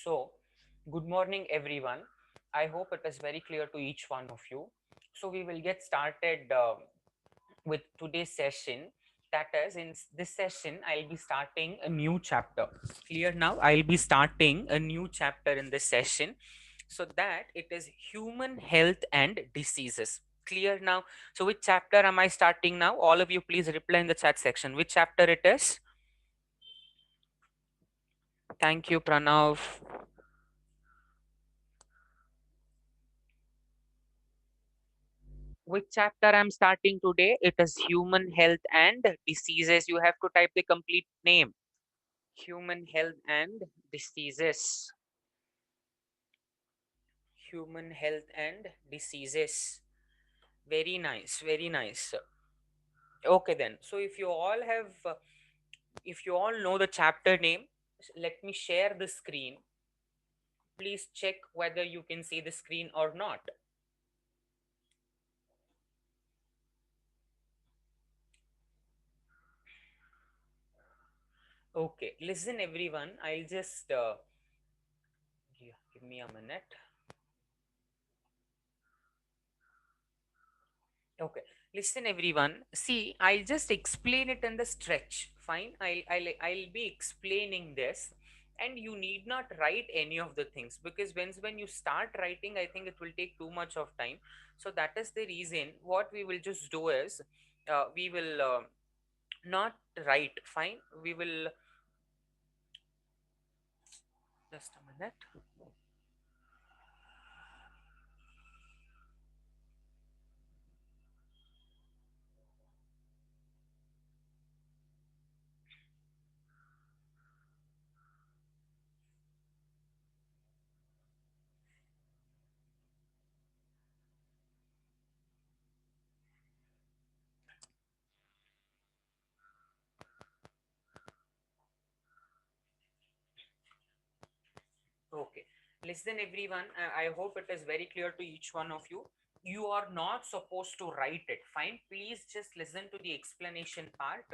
So, good morning, everyone. I hope it is very clear to each one of you. So, we will get started with today's session. That is, in this session, I'll be starting a new chapter. Clear now? I'll be starting a new chapter in this session. So, that it is human health and diseases. Clear now? So, which chapter am I starting now? All of you, please reply in the chat section. Which chapter it is? Thank you, Pranav. Which chapter I'm starting today? It is human health and diseases. You have to type the complete name. Human health and diseases. Human health and diseases. Very nice. Very nice. Okay then. So if you all know the chapter name, let me share the screen. Please check whether you can see the screen or not. Okay. Listen, everyone. I'll just give me a minute. Okay, listen everyone. See, I'll just explain it in the stretch. Fine, I'll be explaining this, and you need not write any of the things because when you start writing, I think it will take too much of time. So that is the reason. What we will just do is, we will not write. Fine, we will just a minute. Okay. Listen, everyone. I hope it is very clear to each one of you. You are not supposed to write it. Fine. Please just listen to the explanation part.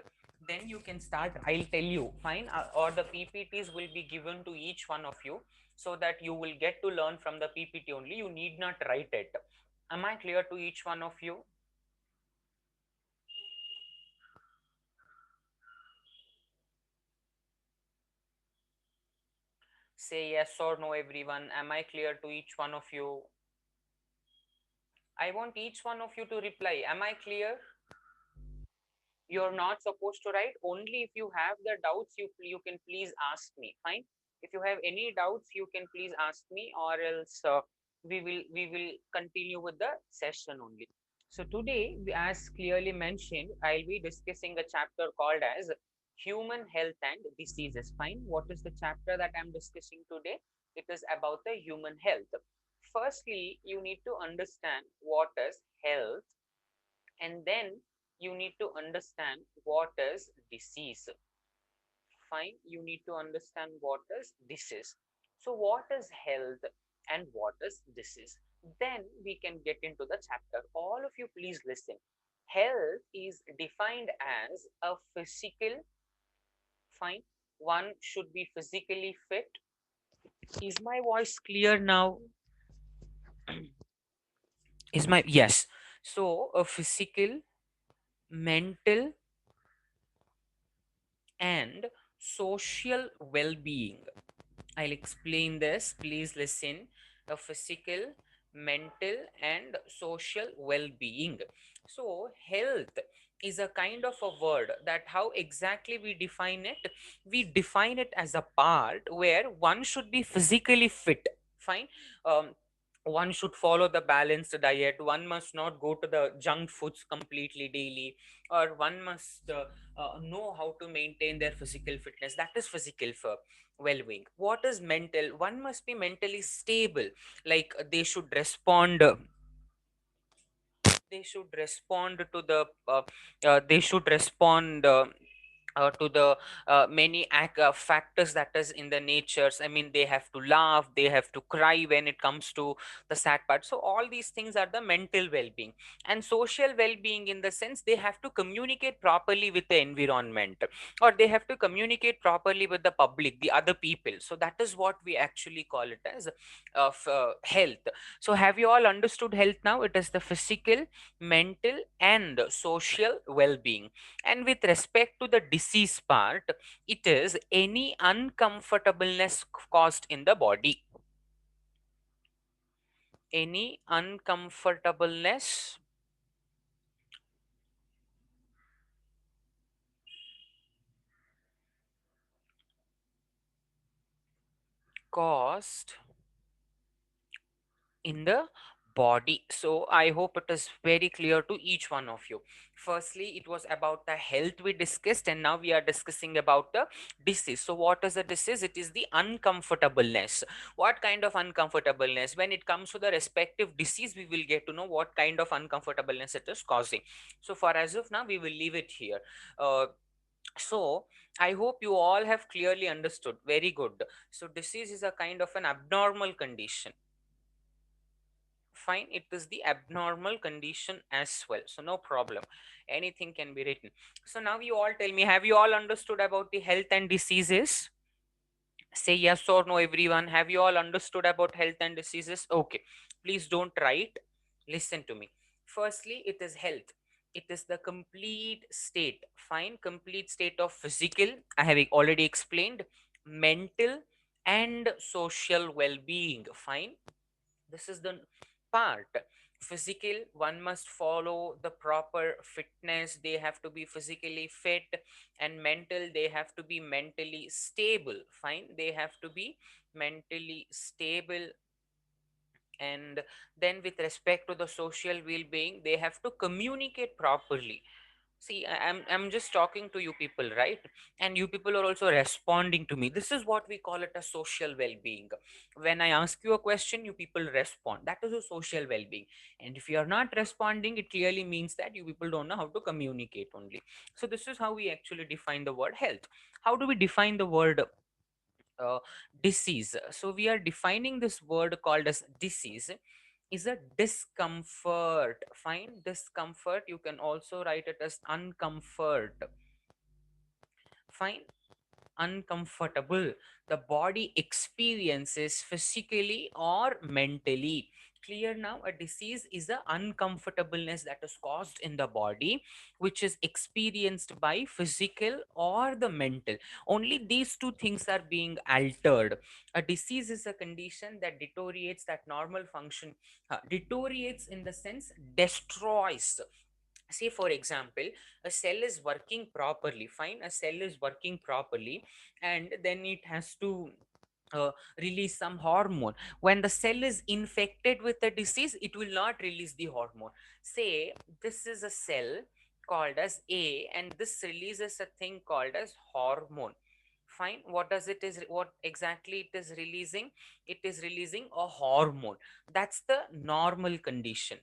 Then you can start. I'll tell you. Fine. Or the PPTs will be given to each one of you so that you will get to learn from the PPT only. You need not write it. Am I clear to each one of you? Say yes or no, everyone. Am I clear to each one of you? I want each one of you to reply. Am I clear? You're not supposed to write. Only if you have the doubts, you can please ask me. Fine. If you have any doubts, you can please ask me, or else we will continue with the session only. So today, as clearly mentioned, I'll be discussing a chapter called as human health and diseases. Fine. What is the chapter that I'm discussing today? It is about the human health. Firstly, you need to understand what is health, and then you need to understand what is disease. Fine, you need to understand what is disease. So what is health and what is disease? Then we can get into the chapter. All of you, please listen. Health is defined as a physical, fine, one should be physically fit. Is my voice clear now? Is my, yes. So a physical, mental, and social well-being. I'll explain this. Please listen. A physical, mental, and social well-being. So, health is a kind of a word that how exactly we define it? We define it as a part where one should be physically fit. Fine. One should follow the balanced diet. One must not go to the junk foods completely daily, or one must know how to maintain their physical fitness. That is physical for well-being. What is mental? One must be mentally stable, like they should respond to the they should respond to the many factors that is in the natures. I mean, they have to laugh, they have to cry when it comes to the sad part. So all these things are the mental well-being. And social well-being, in the sense, they have to communicate properly with the environment, or they have to communicate properly with the public, the other people. So that is what we actually call it as health. So have you all understood health now? It is the physical, mental, and social well-being. And with respect to the disease part, it is any uncomfortableness caused in the body. Any uncomfortableness caused in the body. So I hope it is very clear to each one of you. Firstly, it was about the health we discussed, and now we are discussing about the disease. So what is the disease? It is the uncomfortableness. What kind of uncomfortableness? When it comes to the respective disease, we will get to know what kind of uncomfortableness it is causing. So for as of now, we will leave it here. So I hope you all have clearly understood. Very good. So disease is a kind of an abnormal condition. Fine, it is the abnormal condition as well, so no problem, anything can be written. So now you all tell me, have you all understood about the health and diseases? Say yes or no, everyone. Have you all understood about health and diseases? Okay, please don't write, listen to me. Firstly, it is health. It is the complete state. Fine, complete state of physical, I have already explained, mental and social well-being. Fine, this is the part. Physical, one must follow the proper fitness, they have to be physically fit. And mental, they have to be mentally stable. Fine, they have to be mentally stable. And then with respect to the social well-being, they have to communicate properly. See, I'm just talking to you people, right? And you people are also responding to me. This is what we call it a social well-being. When I ask you a question, you people respond. That is a social well-being. And if you are not responding, it clearly means that you people don't know how to communicate only. So this is how we actually define the word health. How do we define the word uh, disease? So we are defining this word called as disease is a discomfort. Fine, discomfort, you can also write it as uncomfort. Fine, uncomfortable the body experiences physically or mentally. Clear now? A disease is a uncomfortableness that is caused in the body, which is experienced by physical or the mental. Only these two things are being altered. A disease is a condition that deteriorates that normal function. Deteriorates in the sense destroys. Say for example, a cell is working properly. Fine, a cell is working properly, and then it has to uh, release some hormone. When the cell is infected with the disease, it will not release the hormone. Say this is a cell called as A, and this releases a thing called as hormone. Fine, what does it is, what exactly it is releasing? It is releasing a hormone. That's the normal condition.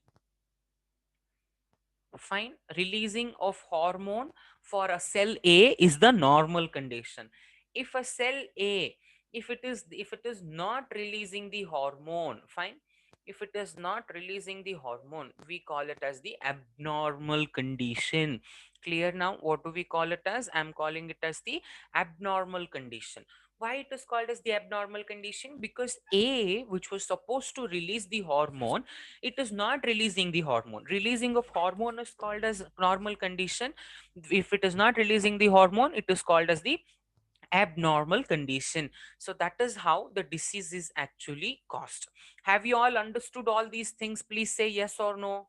Fine, releasing of hormone for a cell A is the normal condition. If a cell A, if it is not releasing the hormone, fine, if it is not releasing the hormone, we call it as the abnormal condition. Clear now? What do we call it as? I'm calling it as the abnormal condition. Why it is called as the abnormal condition? Because A, which was supposed to release the hormone, it is not releasing the hormone. Releasing of hormone is called as normal condition. If it is not releasing the hormone, it is called as the abnormal condition. So that is how the disease is actually caused. Have you all understood all these things? Please say yes or no.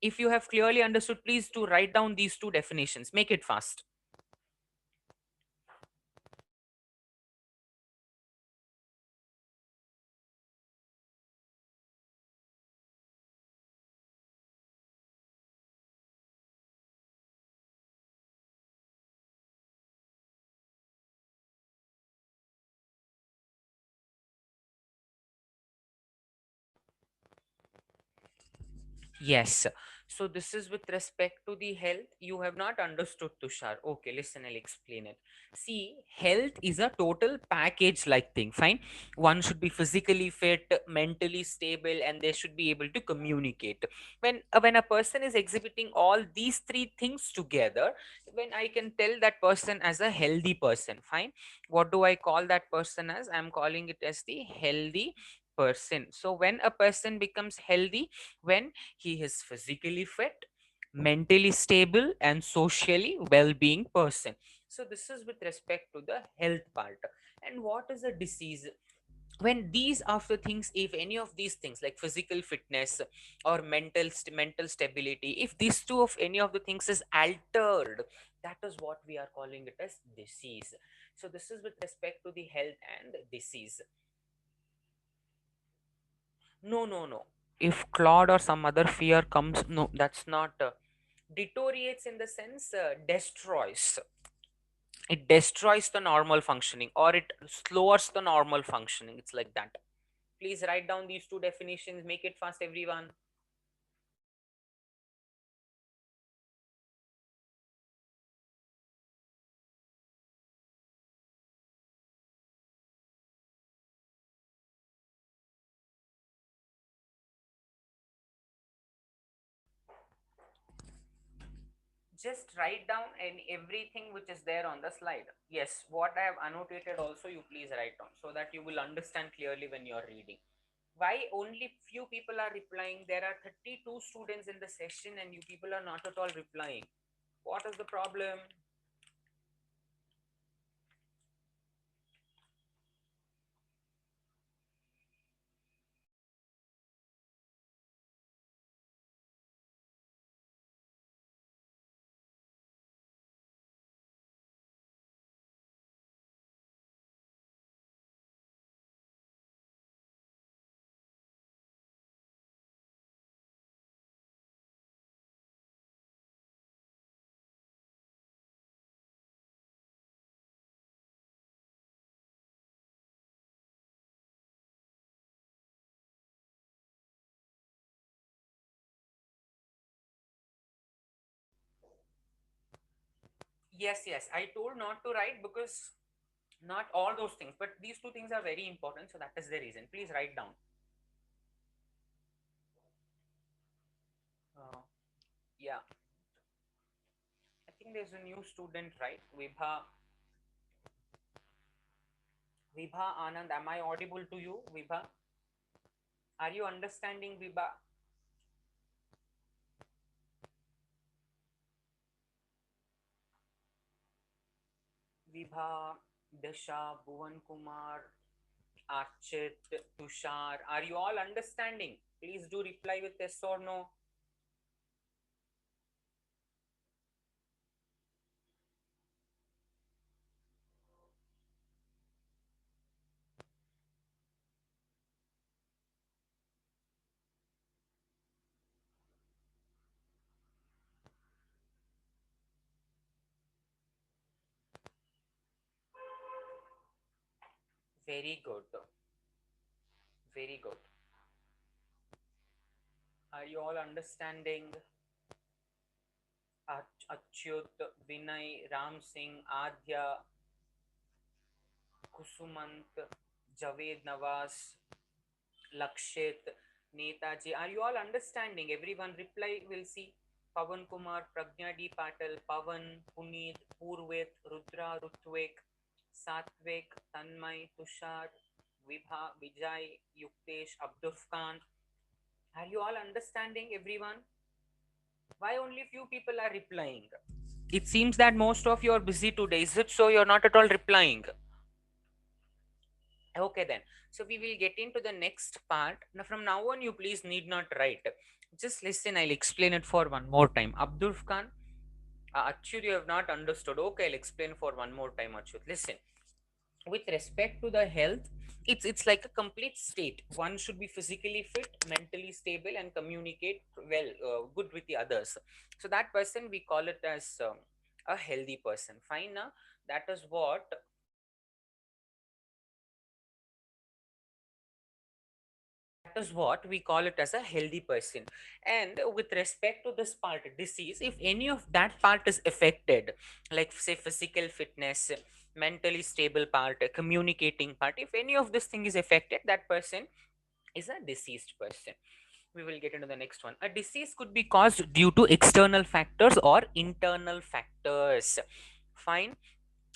If you have clearly understood, please to write down these two definitions, make it fast. Yes. So this is with respect to the health. You have not understood, Tushar. Okay, listen, I'll explain it. See, health is a total package like thing. Fine. One should be physically fit, mentally stable, and they should be able to communicate. When a person is exhibiting all these three things together, when I can tell that person as a healthy person. Fine. What do I call that person as? I'm calling it as the healthy person. So when a person becomes healthy, when he is physically fit, mentally stable, and socially well-being person. So this is with respect to the health part. And what is a disease? When these of the things, if any of these things like physical fitness or mental stability, if these two of any of the things is altered, that is what we are calling it as disease. So this is with respect to the health and disease. No, no, no. If Claude or some other fear comes, no, that's not. Deteriorates in the sense, destroys. It destroys the normal functioning, or it slows the normal functioning. It's like that. Please write down these two definitions. Make it fast, everyone. Just write down and everything which is there on the slide. Yes, what I have annotated also, you please write down so that you will understand clearly when you are reading. Why only few people are replying? There are 32 students in the session and you people are not at all replying. What is the problem? Yes, yes, I told not to write because not all those things, but these two things are very important. So that is the reason. Please write down. Uh, yeah, I think there's a new student, right? Vibha Anand. Am I audible to you, Vibha? Are you understanding, Vibha? Vibha, Dasha, Bhuvan Kumar, Archit, Tushar. Are you all understanding? Please do reply with yes or no. Very good. Very good. Are you all understanding? Achyut, Vinay, Ram Singh, Adya, Kusumant, Javed Nawaz, Lakshit, Netaji. Are you all understanding? Everyone reply. We'll see. Pavan Kumar, Pragnya D. Patel, Pavan, Puneet, Purvit, Rudra, Rutvik, Satvik, Tanmay, Tushar, Vibha, Vijay, Yuktesh, Abdul Khan. Are you all understanding, everyone? Why only few people are replying? It seems that most of you are busy today. Is it so? You're not at all replying. Okay, then. So we will get into the next part. Now, from now on, you please need not write. Just listen. I'll explain it for one more time. Abdul Khan, Achyut, you have not understood. Okay, I'll explain for one more time, Achyut. Listen. With respect to the health, it's like a complete state. One should be physically fit, mentally stable, and communicate well, good with the others. So that person we call it as a healthy person. Fine, now that is what. is what we call it as a healthy person. And with respect to this part, disease, if any of that part is affected, like say physical fitness, mentally stable part, communicating part, if any of this thing is affected, that person is a deceased person. We will get into the next one. A disease could be caused due to external factors or internal factors. Fine.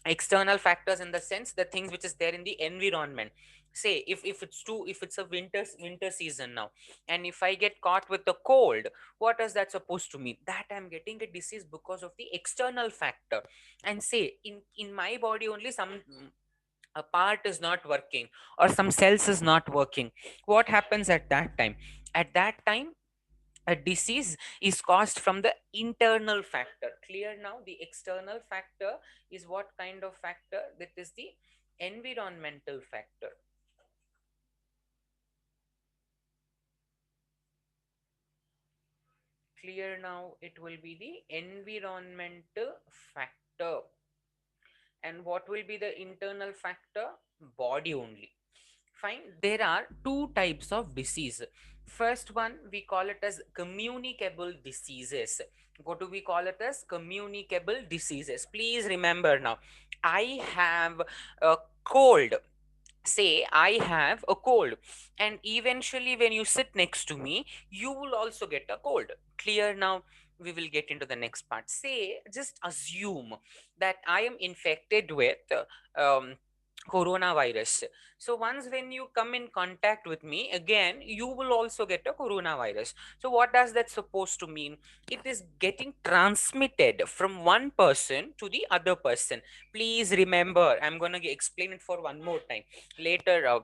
External factors in the sense the things which is there in the environment. Say if it's a winter season now, and if I get caught with the cold, what is that supposed to mean? That I'm getting a disease because of the external factor. And say in my body only some a part is not working, or some cells is not working. What happens at that time? At that time, a disease is caused from the internal factor. Clear now? The external factor is what kind of factor? That is the environmental factor. Clear now? It will be the environmental factor. And what will be the internal factor? Body only. Fine. There are two types of disease. First one, we call it as communicable diseases. What do we call it as? Communicable diseases. Please remember now, I have a cold. Say I have a cold, and eventually when you sit next to me, you will also get a cold. Clear now? We will get into the next part. Say, just assume that I am infected with coronavirus. So once when you come in contact with me again, you will also get a coronavirus. So what does that supposed to mean? It is getting transmitted from one person to the other person. Please remember, I'm going to explain it for one more time later.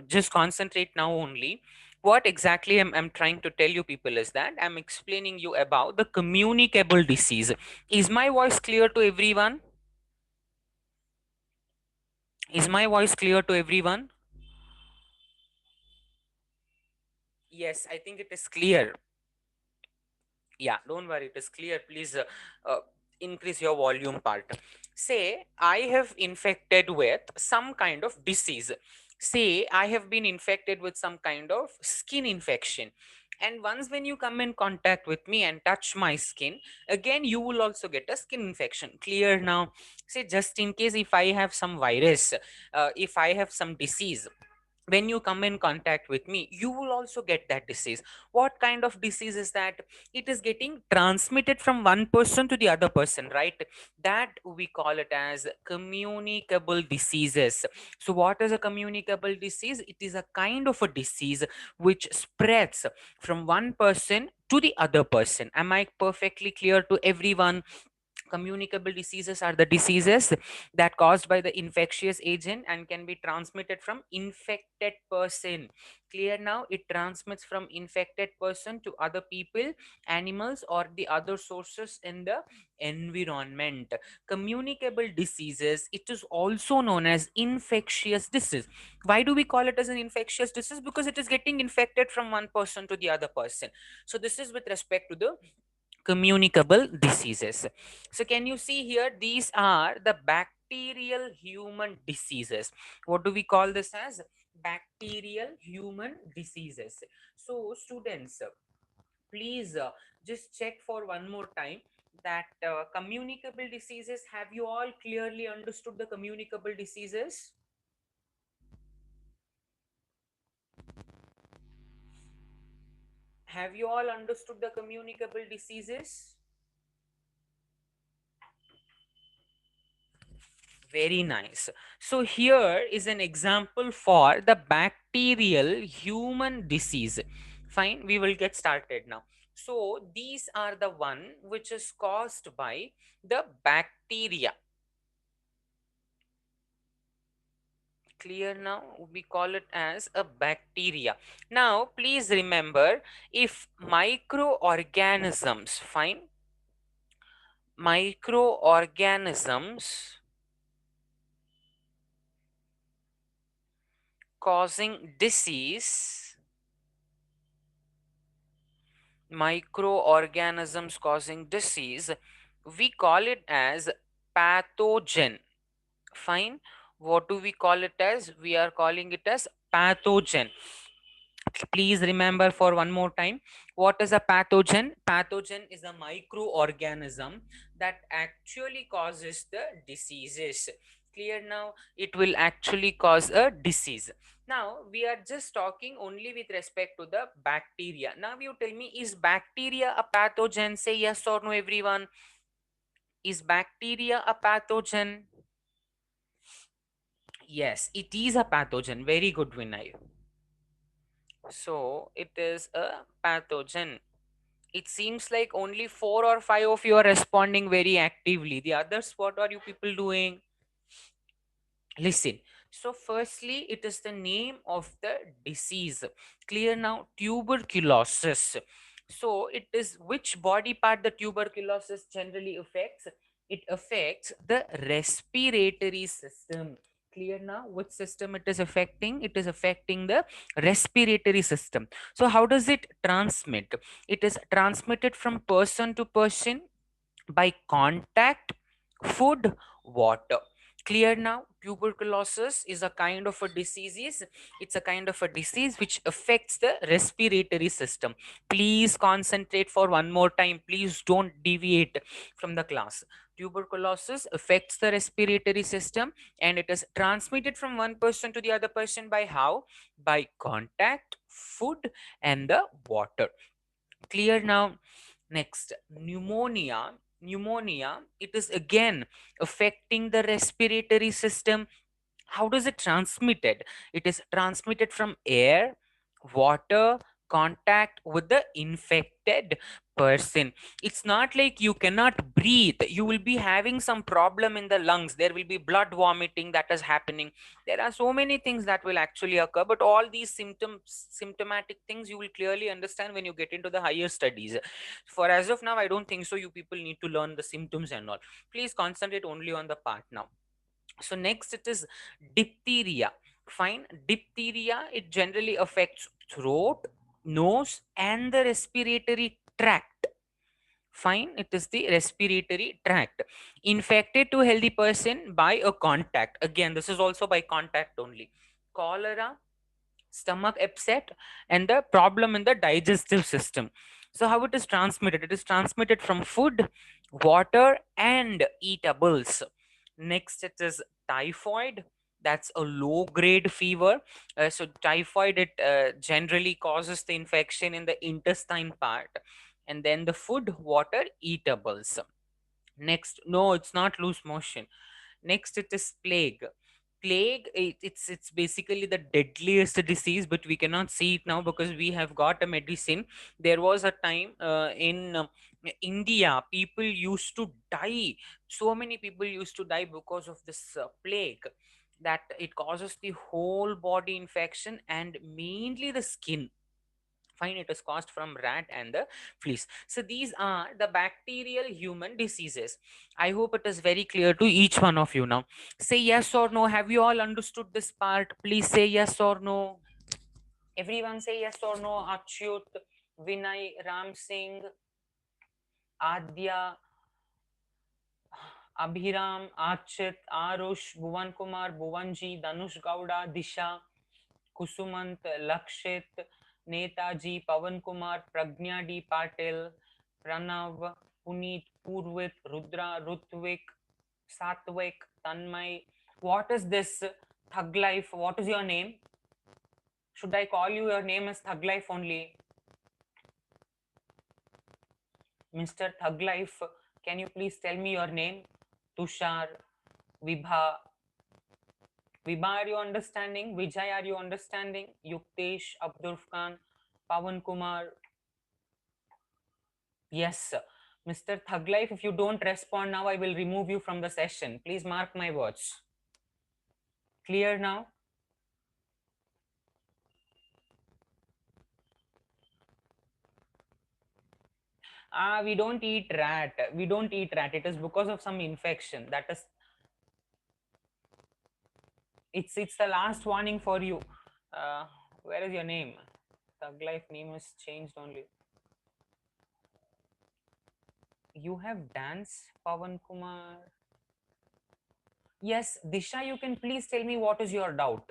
Just concentrate now only. What exactly I'm trying to tell you people is that I'm explaining you about the communicable disease. Is my voice clear to everyone? Is my voice clear to everyone? Yes, I think it is clear. Yeah, don't worry, it is clear. Please increase your volume part. Say I have infected with some kind of disease. Say I have been infected with some kind of skin infection, and once when you come in contact with me and touch my skin, again you will also get a skin infection. Clear now? Say, just in case if I have some virus, if I have some disease, when you come in contact with me, you will also get that disease. What kind of disease is that? It is getting transmitted from one person to the other person, right? That we call it as communicable diseases. So what is a communicable disease? It is a kind of a disease which spreads from one person to the other person. Am I perfectly clear to everyone? Communicable diseases are the diseases that caused by the infectious agent and can be transmitted from infected person. Clear now? It transmits from infected person to other people, animals, or the other sources in the environment. Communicable diseases, it is also known as infectious disease. Why do we call it as an infectious disease? Because it is getting infected from one person to the other person. So this is with respect to the communicable diseases. So can you see here, these are the bacterial human diseases. What do we call this as? Bacterial human diseases. So students, please just check for one more time that communicable diseases, have you all clearly understood the communicable diseases? Have you all understood the communicable diseases? Very nice. So here is an example for the bacterial human disease. Fine, we will get started now. So these are the one which is caused by the bacteria. Clear now? We call it as a bacteria. Now please remember, if microorganisms, fine, microorganisms causing disease, microorganisms causing disease, we call it as pathogen. Fine. What do we call it as? We are calling it as pathogen. Please remember for one more time, what is a pathogen? Pathogen is a microorganism that actually causes the diseases. Clear now? It will actually cause a disease. Now we are just talking only with respect to the bacteria. Now you tell me, is bacteria a pathogen? Say yes or no, everyone. Is bacteria a pathogen? Yes, it is a pathogen. Very good, Vinay. So it is a pathogen. It seems like only 4 or 5 of you are responding very actively. The others, what are you people doing? Listen. So firstly, it is the name of the disease. Clear now? Tuberculosis. So it is which body part the tuberculosis generally affects? It affects the respiratory system. Clear now? Which system it is affecting? It is affecting the respiratory system. So how does it transmit? It is transmitted from person to person by contact, food, water. Clear now? Tuberculosis is a kind of a disease. It's a kind of a disease which affects the respiratory system. Please concentrate for one more time. Please don't deviate from the class. Tuberculosis affects the respiratory system, and it is transmitted from one person to the other person by how? By contact, food, and the water. Clear now? Next, pneumonia. Pneumonia, it is again affecting the respiratory system. How does it transmitted? It is transmitted from air, water, contact with the infected person. It's not like you cannot breathe. You will be having some problem in the lungs. There will be blood vomiting that is happening. There are so many things that will actually occur, but all these symptomatic things you will clearly understand when you get into the higher studies. For as of now, I don't think so you people need to learn the symptoms and all. Please concentrate only on the part now. So next it is diphtheria. Fine. Diphtheria, it generally affects throat, nose, and the respiratory tract. Fine. It is the respiratory tract. Infected to healthy person by a contact. Again, this is also by contact only. Cholera, stomach upset, and the problem in the digestive system. So how it is transmitted? It is transmitted from food, water, and eatables. Next it is typhoid. That's a low grade fever. So typhoid, it generally causes the infection in the intestine part, and then the food, water, eatables. Next, no, it's not loose motion. Next it is plague. Plague, it's basically the deadliest disease, but we cannot see it now because we have got a medicine. There was a time in India, people used to die. So many people used to die because of this plague, that it causes the whole body infection and mainly the skin. Fine. It is caused from rat and the fleas. So these are the bacterial human diseases. I hope it is very clear to each one of you now. Say yes or no. Have you all understood this part? Please say yes or no. Everyone say yes or no. Achyut, Vinay, Ram Singh, Adya, Abhiram, Achit, Arush, Bhuvan Kumar, Bhuvanji, Danush Gowda, Disha, Kusumant, Lakshit, Netaji, Pavan Kumar, Pragnya D. Patil, Pranav, Puneet, Purvit, Rudra, Rutvik, Satvik, Tanmay. What is this Thug Life? What is your name? Should I call you your name as Thug Life only? Mr. Thug Life, can you please tell me your name? Tushar, Vibha. Vibha, are you understanding? Vijay, are you understanding? Yuktesh, Abdul Khan, Pavan Kumar. Yes, Mr. Thug Life, if you don't respond now, I will remove you from the session. Please mark my words. Clear now? We don't eat rat. We don't eat rat. It is because of some infection. That is, it's the last warning for you. Where is your name? Thug Life name is changed only. You have dance, Pavan Kumar. Yes, Disha, you can please tell me what is your doubt.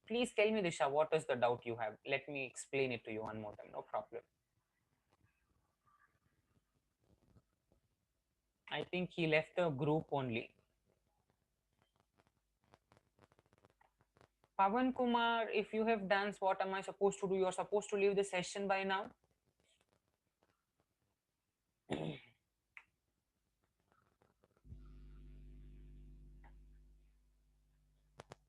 Please tell me, Disha, what is the doubt you have? Let me explain it to you one more time. No problem. I think he left the group only. Pavan Kumar, if you have danced, what am I supposed to do? You're supposed to leave the session by now.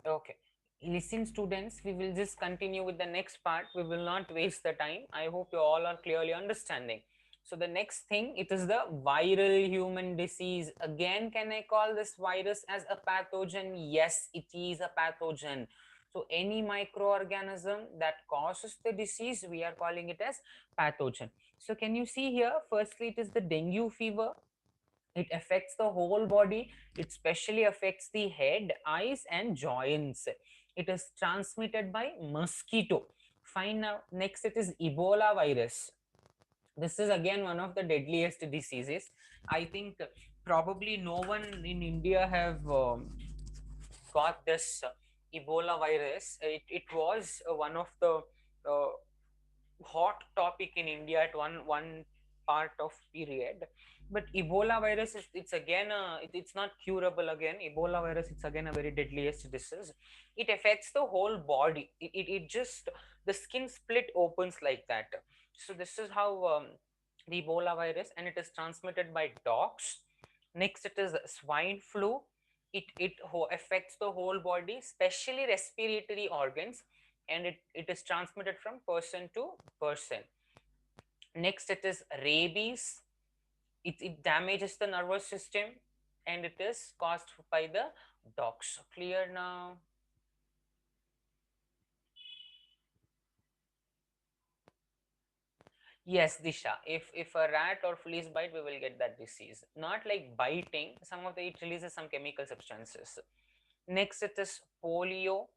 Okay. Listen, students, we will just continue with the next part. We will not waste the time. I hope you all are clearly understanding. So the next thing, it is the viral human disease. Again, can I call this virus as a pathogen? Yes, it is a pathogen. So any microorganism that causes the disease, we are calling it as pathogen. So can you see here? Firstly, it is the dengue fever. It affects the whole body. It specially affects the head, eyes, and joints. It is transmitted by mosquito. Fine. Now next, it is Ebola virus. This is again one of the deadliest diseases. I think probably no one in India have got this Ebola virus. It was one of the uh, hot topic in India at one part of period. But Ebola virus is, it's again it's not curable again. Ebola virus, it's again a very deadliest disease. It affects the whole body. It just, the skin split opens like that. So this is how the Ebola virus, and it is transmitted by dogs. Next, it is swine flu. It affects the whole body, especially respiratory organs, and it is transmitted from person to person. Next, it is rabies. It damages the nervous system, and it is caused by the dogs. Clear now? Yes, Disha. If a rat or fleas bite, we will get that disease. Not like biting. Some of it releases some chemical substances. Next, it is polio,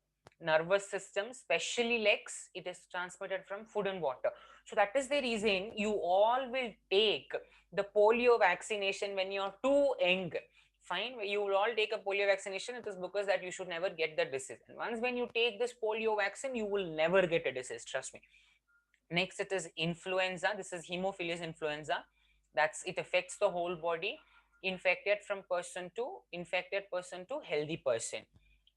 nervous system, especially legs. It is transmitted from food and water. So that is the reason you all will take the polio vaccination when you're too young. Fine, you will all take a polio vaccination. It is because that you should never get the disease. And once when you take this polio vaccine, you will never get a disease. Trust me. Next, it is influenza. This is Haemophilus influenza. That's, it affects the whole body. Infected person to healthy person.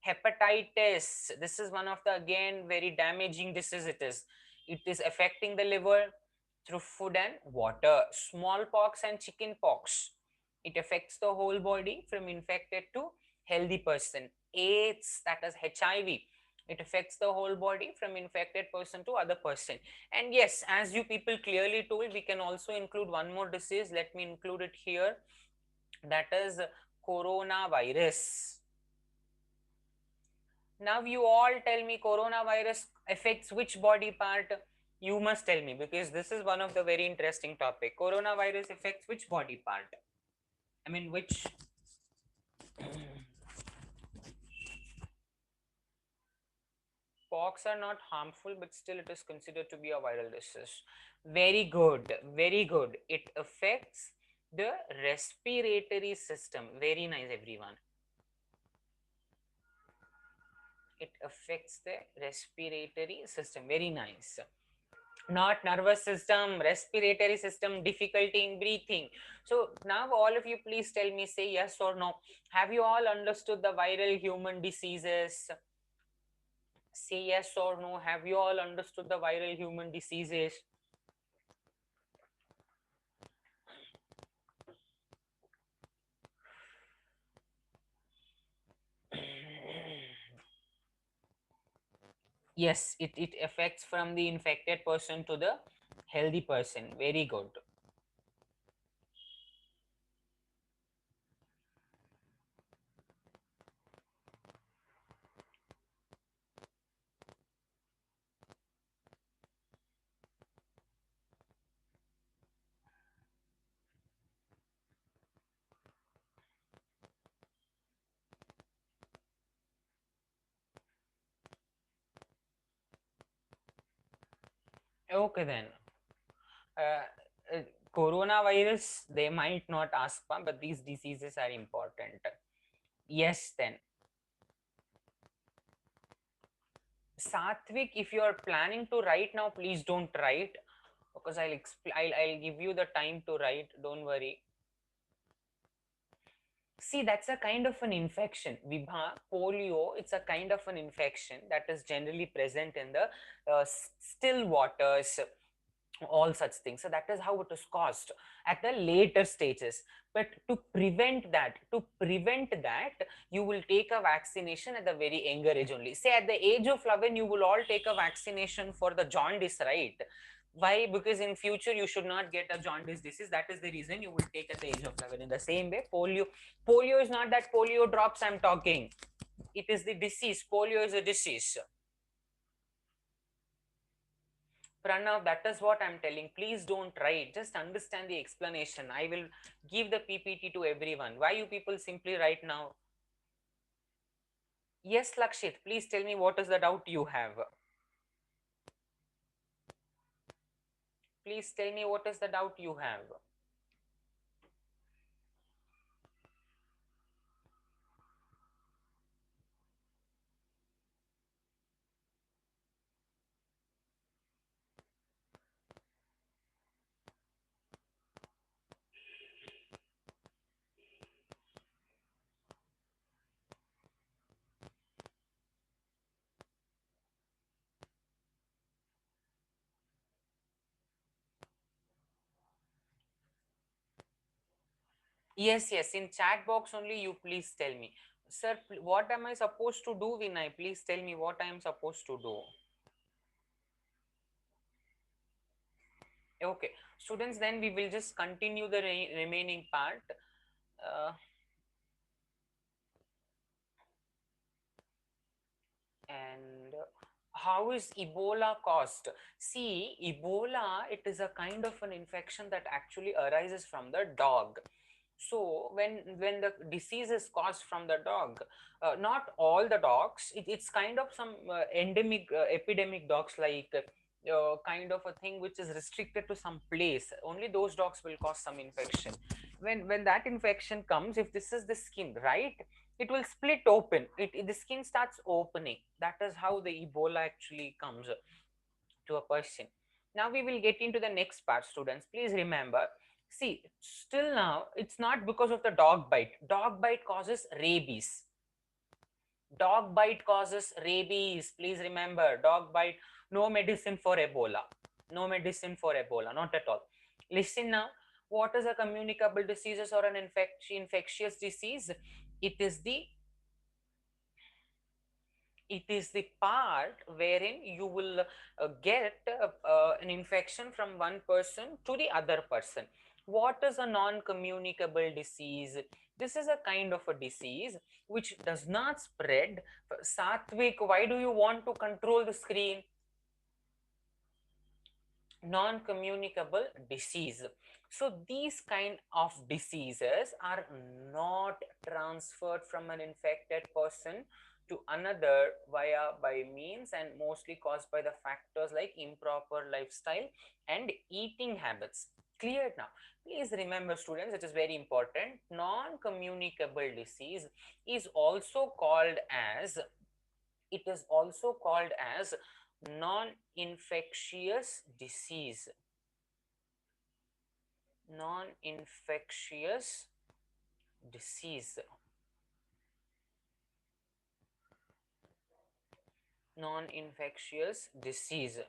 Hepatitis. This is one of the again very damaging disease. It is affecting the liver through food and water. Smallpox and chickenpox. It affects the whole body from infected to healthy person. AIDS, that is HIV. It affects the whole body from infected person to other person. And yes, as you people clearly told, we can also include one more disease. Let me include it here. That is coronavirus. Now you all tell me, coronavirus affects which body part? You must tell me, because this is one of the very interesting topic. Coronavirus affects which body part? I mean, which pox are not harmful, but still it is considered to be a viral disease. Very good, very good. It affects the respiratory system. Very nice, everyone. It affects the respiratory system. Very nice. Not nervous system, respiratory system, difficulty in breathing. So now all of you, please tell me, say yes or no. Have you all understood the viral human diseases? Say yes or no. Have you all understood the viral human diseases? Yes, it affects from the infected person to the healthy person. Very good. Okay then. Uh, uh, Coronavirus, they might not ask, but these diseases are important. Yes, then. Satvik, if you are planning to write now, please don't write, because I'll give you the time to write, don't worry. See, that's a kind of an infection. Vibha, polio, it's a kind of an infection that is generally present in the still waters, all such things. So that is how it is caused at the later stages. But to prevent that, you will take a vaccination at the very younger age only. Say at the age of 11, you will all take a vaccination for the jaundice, right? Why? Because in future you should not get a jaundice disease. That is the reason you will take at the age of 11. In the same way, polio is not that polio drops I'm talking. It is the disease. Polio is a disease. Pranav, that is what I'm telling. Please don't write. Just understand the explanation. I will give the PPT to everyone. Why you people simply write now? Yes, Lakshit, please tell me what is the doubt you have. Please tell me what is the doubt you have. Yes, yes, in chat box only you please tell me. Sir, what am I supposed to do, Vinay? Please tell me what I am supposed to do. Okay, students, then we will just continue the remaining part. Uh, and how is Ebola caused? See, Ebola, it is a kind of an infection that actually arises from the dog. So when the disease is caused from the dog, not all the dogs, it's kind of some endemic epidemic dogs, like kind of a thing which is restricted to some place. Only those dogs will cause some infection. When that infection comes, if this is the skin, right, it will split open. The skin starts opening. That is how the Ebola actually comes to a person. Now we will get into the next part, students. Please remember, see, still now it's not because of the dog bite. Dog bite causes rabies. Dog bite causes rabies. Please remember, dog bite, no medicine for Ebola. No medicine for Ebola, not at all. Listen now, what is a communicable diseases or an infectious disease? It is the it is the part wherein you will get an infection from one person to the other person. What is a non-communicable disease? This is a kind of a disease which does not spread. Satvik, why do you want to control the screen? Non-communicable disease. So these kind of diseases are not transferred from an infected person to another by means, and mostly caused by the factors like improper lifestyle and eating habits. Clear now? Please remember, students, it is very important. Non-communicable disease is also called as non-infectious disease. Non-infectious disease. Non-infectious disease.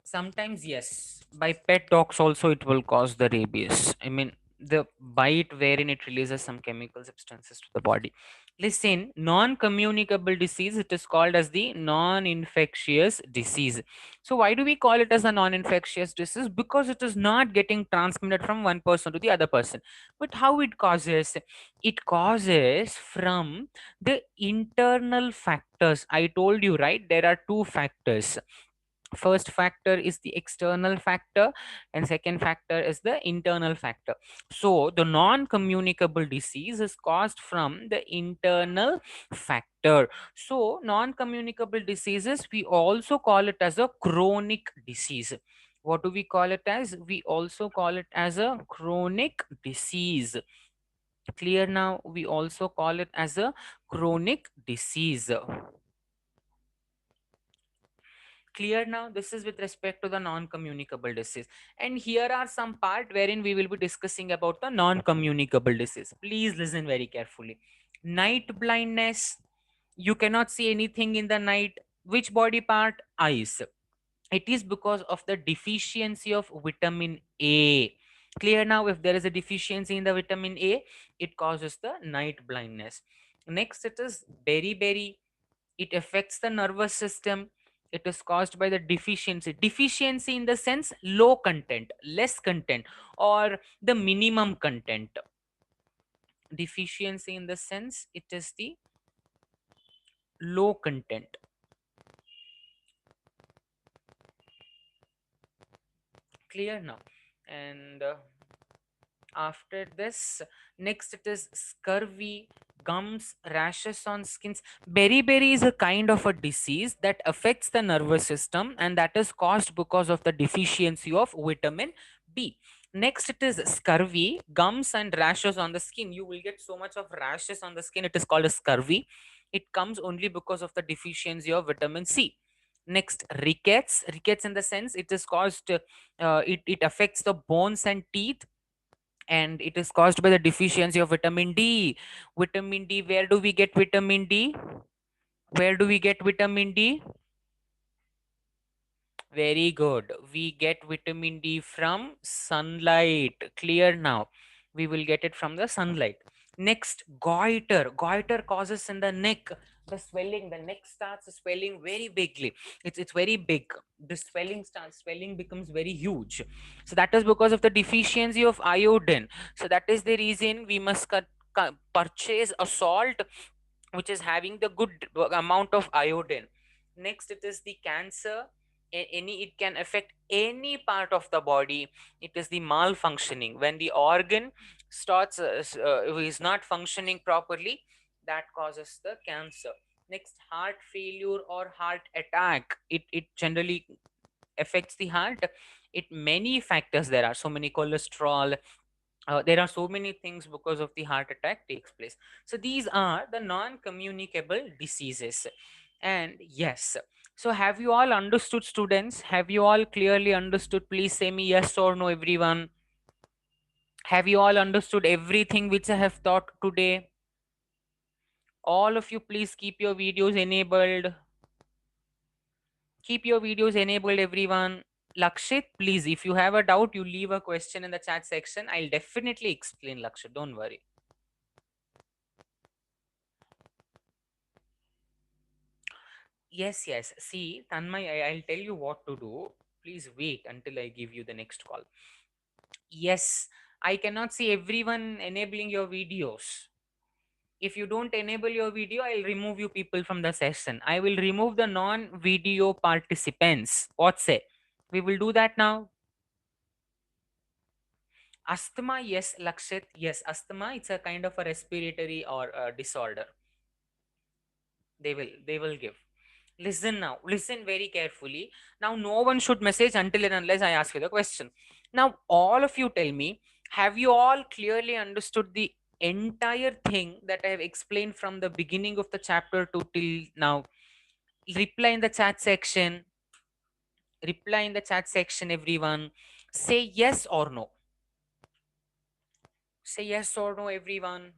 Sometimes, yes, by pet dogs also it will cause the rabies. I mean, the bite wherein it releases some chemical substances to the body. Listen, non-communicable disease, it is called as the non-infectious disease. So why do we call it as a non-infectious disease? Because it is not getting transmitted from one person to the other person. But how it causes? It causes from the internal factors. I told you, right? There are two factors. First factor is the external factor, and second factor is the internal factor. So the non-communicable disease is caused from the internal factor. So non-communicable diseases, we also call it as a chronic disease. What do we call it as? We also call it as a chronic disease. Clear now? We also call it as a chronic disease. Clear now? This is with respect to the non-communicable disease. And here are some part wherein we will be discussing about the non-communicable disease. Please listen very carefully. Night blindness. You cannot see anything in the night. Which body part? Eyes. It is because of the deficiency of vitamin A. Clear now? If there is a deficiency in the vitamin A, it causes the night blindness. Next, it is beriberi. It affects the nervous system. It is caused by the deficiency in the sense low content, less content, or the minimum content. Deficiency in the sense it is the low content. Clear now? And after this, next it is scurvy, gums, rashes on skins. Beriberi is a kind of a disease that affects the nervous system, and that is caused because of the deficiency of vitamin B. Next it is scurvy, gums and rashes on the skin. You will get so much of rashes on the skin, it is called a scurvy. It comes only because of the deficiency of vitamin C. Next, rickets in the sense it is caused, it affects the bones and teeth, and it is caused by the deficiency of vitamin D. Vitamin D, where do we get vitamin D? Where do we get vitamin D? Very good. We get vitamin D from sunlight. Clear now? We will get it from the sunlight. Next, goiter. Goiter causes in the neck the swelling. The neck starts swelling very bigly. It's very big. The swelling becomes very huge. So that is because of the deficiency of iodine. So that is the reason we must purchase a salt which is having the good amount of iodine. Next, it is the cancer. Any, it can affect any part of the body. It is the malfunctioning when the organ starts is not functioning properly, that causes the cancer. Next, heart failure or heart attack. It generally affects the heart. It many factors, there are so many, cholesterol, there are so many things because of the heart attack takes place. So these are the non-communicable diseases. And yes, so have you all understood, students? Have you all clearly understood? Please say me yes or no, everyone. Have you all understood everything which I have taught today? All of you, please keep your videos enabled. Keep your videos enabled, everyone. Lakshit, please, if you have a doubt, you leave a question in the chat section. I'll definitely explain, Lakshit, don't worry. Yes, yes. See, Tanmay, I'll tell you what to do. Please wait until I give you the next call. Yes, I cannot see everyone enabling your videos. If you don't enable your video, I'll remove you people from the session. I will remove the non-video participants. What say? We will do that now. Asthma, yes, Lakshit. Yes, asthma, it's a kind of a respiratory or a disorder. They will give. Listen now, listen very carefully. Now, no one should message until and unless I ask you the question. Now, all of you tell me, have you all clearly understood the entire thing that I have explained from the beginning of the chapter to till now? Reply in the chat section. Reply in the chat section, everyone. Say yes or no. Say yes or no, everyone.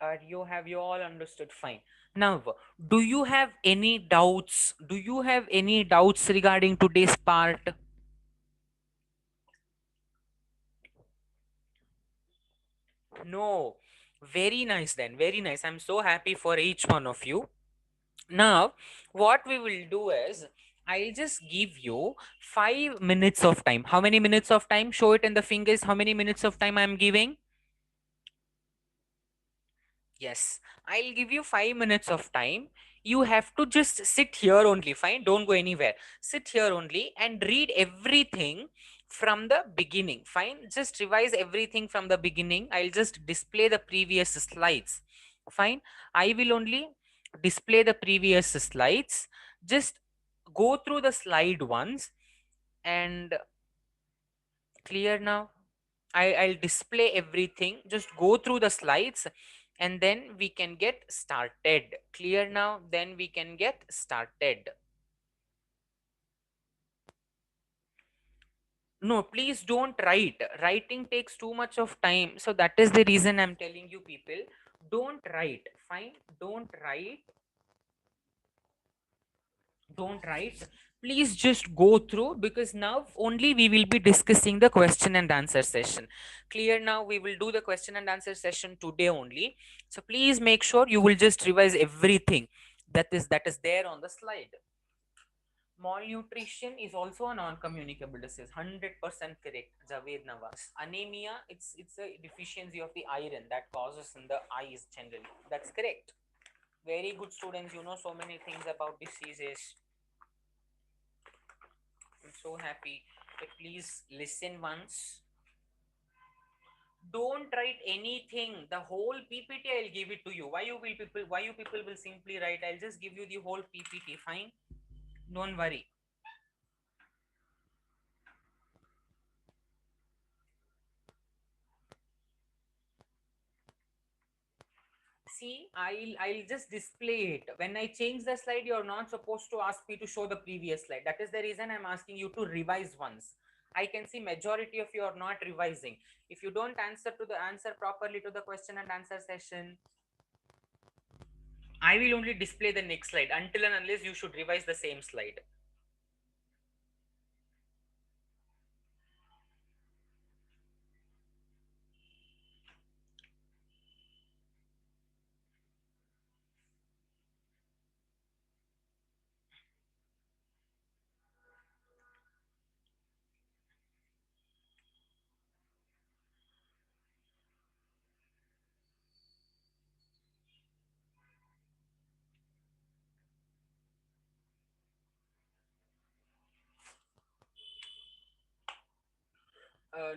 Have you all understood? Fine. Now, do you have any doubts? Do you have any doubts regarding today's part? No. Very nice then. Very nice. I'm so happy for each one of you. Now, what we will do is I'll just give you 5 minutes of time. How many minutes of time? Show it in the fingers. How many minutes of time I'm giving? Yes, I'll give you 5 minutes of time. You have to just sit here only, fine? Don't go anywhere. Sit here only and read everything from the beginning, fine? Just revise everything from the beginning. I'll just display the previous slides. Fine. I will only display the previous slides. Just go through the slide once and clear now. I'll display everything. Just go through the slides and then we can get started. Clear now? Then we can get started. No, please don't write. Writing takes too much of time. So that is the reason I'm telling you people. Don't write. Fine. Don't write. Don't write. Please just go through, because now only we will be discussing the question and answer session. Clear now? We will do the question and answer session today only. So please make sure you will just revise everything that is there on the slide. Malnutrition is also a non-communicable disease. 100% correct, Javed Nawaz. Anemia, it's a deficiency of the iron that causes in the eyes generally. That's correct. Very good students. You know so many things about diseases. I'm so happy. But please listen once. Don't write anything. The whole PPT I'll give it to you. Why you people will simply write? I'll just give you the whole PPT. Fine. Don't worry. See, I'll just display it. When I change the slide, you're not supposed to ask me to show the previous slide. That is the reason I'm asking you to revise once. I can see majority of you are not revising. If you don't answer properly to the question and answer session, I will only display the next slide. Until and unless you should revise the same slide.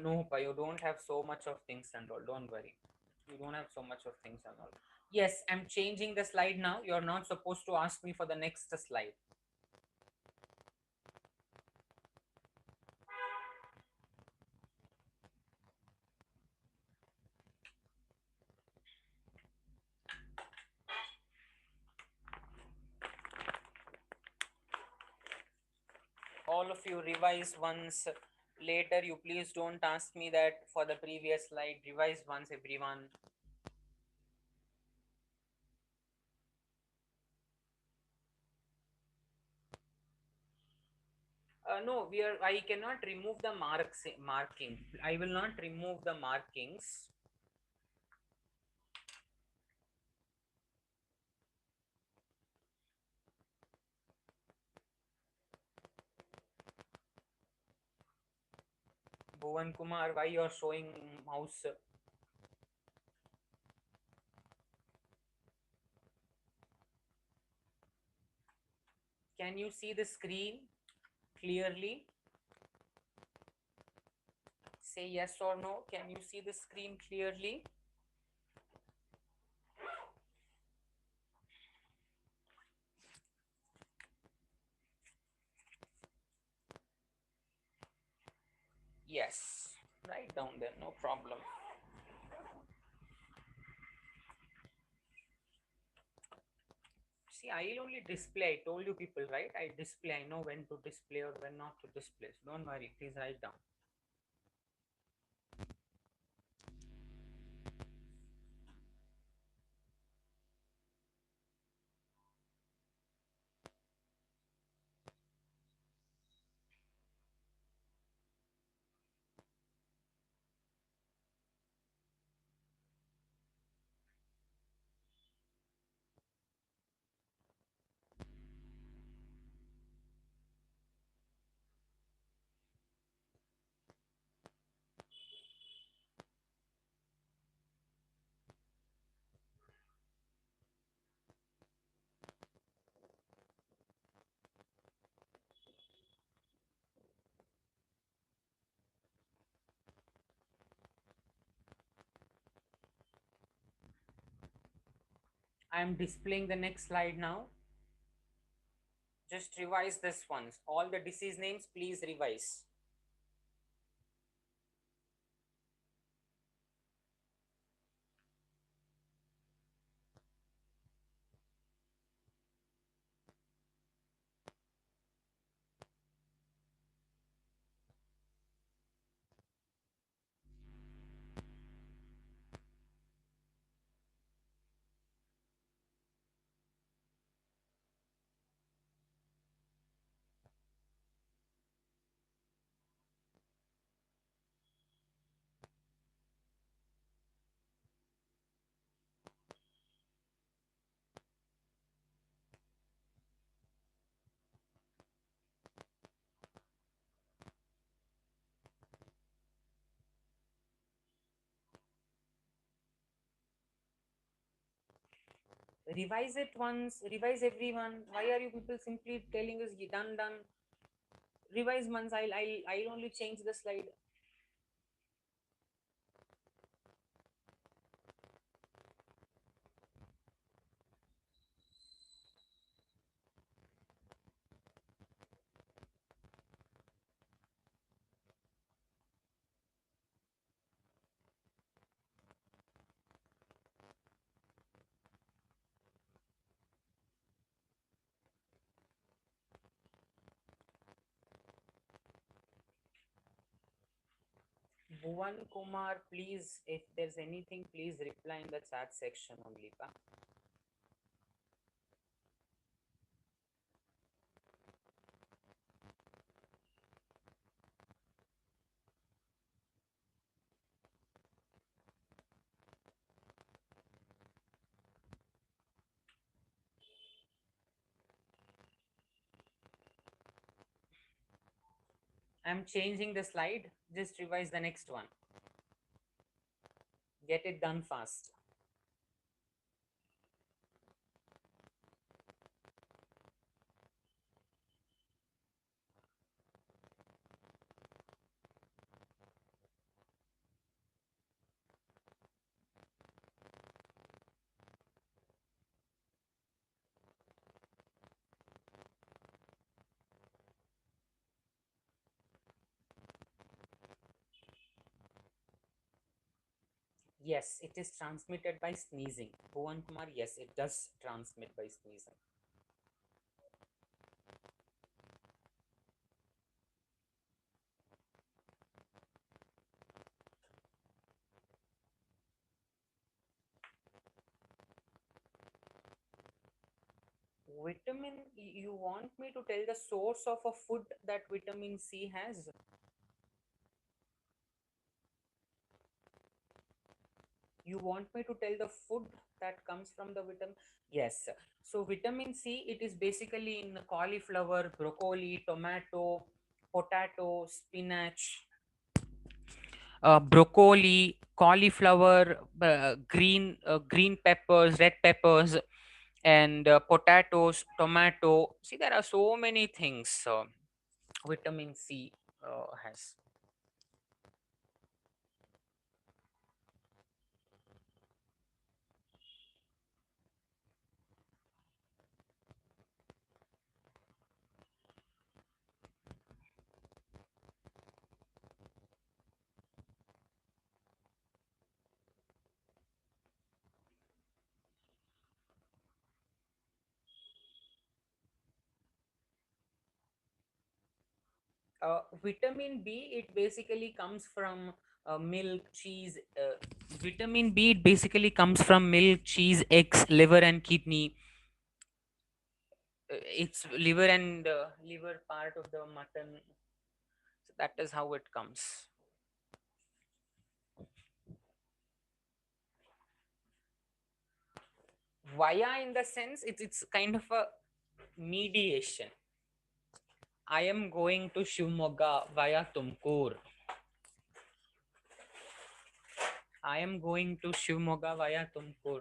No, pa, you don't have so much of things and all. Don't worry. You don't have so much of things and all. Yes, I'm changing the slide now. You're not supposed to ask me for the next slide. All of you revise once. Later, you please don't ask me that for the previous slide. Revise once, everyone. No, I cannot remove the marking. I will not remove the markings. Bhuvan Kumar, why you are showing mouse? Can you see the screen clearly? Say yes or no. Can you see the screen clearly? Yes. Write down there, no problem. See, I'll only display. I told you people, right? I display. I know when to display or when not to display. So don't worry. Please write down. I am displaying the next slide now. Just revise this once. All the disease names, please revise. Revise it once, revise everyone. Why are you people simply telling us done, done? Revise once. I'll only change the slide. Bhuvan Kumar, please, if there's anything, please reply in the chat section only. Pa. I'm changing the slide. Just revise the next one. Get it done fast. Yes, it is transmitted by sneezing. Bhuvan Kumar, yes, it does transmit by sneezing. Vitamin, you want me to tell the source of a food that vitamin C has? You want me to tell the food that comes from the vitamin? Yes. So vitamin C, it is basically in cauliflower, broccoli, tomato, potato, spinach, broccoli, cauliflower, green peppers, red peppers, and potatoes, tomato. See, there are so many things vitamin C has. Vitamin B, it basically comes from milk, cheese. Vitamin B, it basically comes from milk, cheese, eggs, liver, and kidney. It's liver and liver part of the mutton. So that is how it comes. Via, in the sense, it's kind of a mediation. I am going to Shivamogga via Tumkur. I am going to Shivamogga via Tumkur.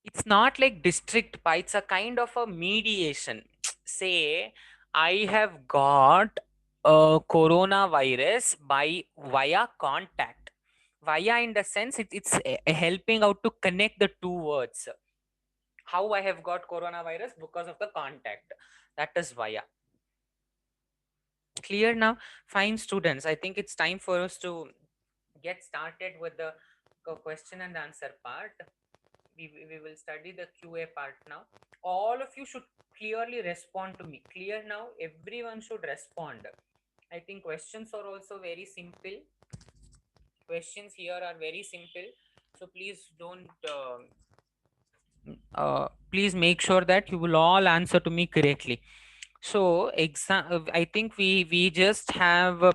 It's not like district pi, it's a kind of a mediation. Say I have got a coronavirus by via contact. Via in the sense it's helping out to connect the two words. How I have got coronavirus? Because of the contact. That is via. Clear now? Fine, students. I think it's time for us to get started with the question and answer part. We will study the QA part now. All of you should clearly respond to me. Clear now? Everyone should respond. I think questions are also very simple. Questions here are very simple. So please don't. Please make sure that you will all answer to me correctly. So I think we just have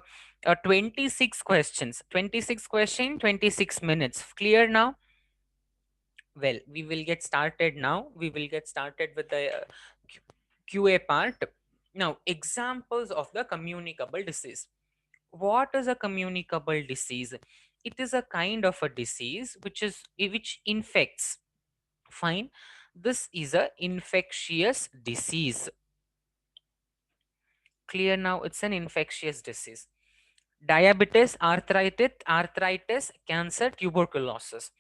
26 questions. 26 question, 26 minutes. Clear now? Well, we will get started now. We will get started with the QA part. Now, examples of the communicable disease. What is a communicable disease? It is a kind of a disease which infects. Fine. This is a infectious disease. Clear now? It's an infectious disease. Diabetes, arthritis, cancer, tuberculosis.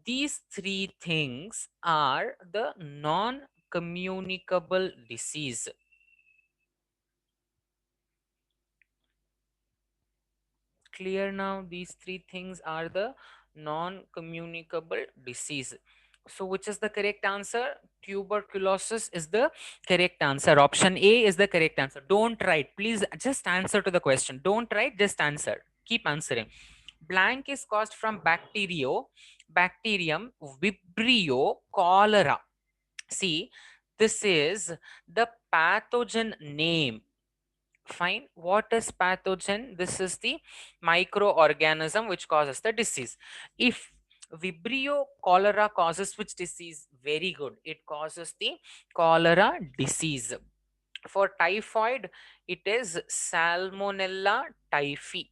These three things are the non-communicable disease. Clear now? These three things are the non-communicable disease. So which is the correct answer? Tuberculosis is the correct answer. Option A is the correct answer. Don't write. Please just answer to the question. Don't write, just answer. Keep answering. Blank is caused from bacterium Vibrio cholera. See, this is the pathogen name. Fine. What is pathogen? This is the microorganism which causes the disease. If Vibrio cholera causes which disease? Very good. It causes the cholera disease. For typhoid, it is Salmonella typhi.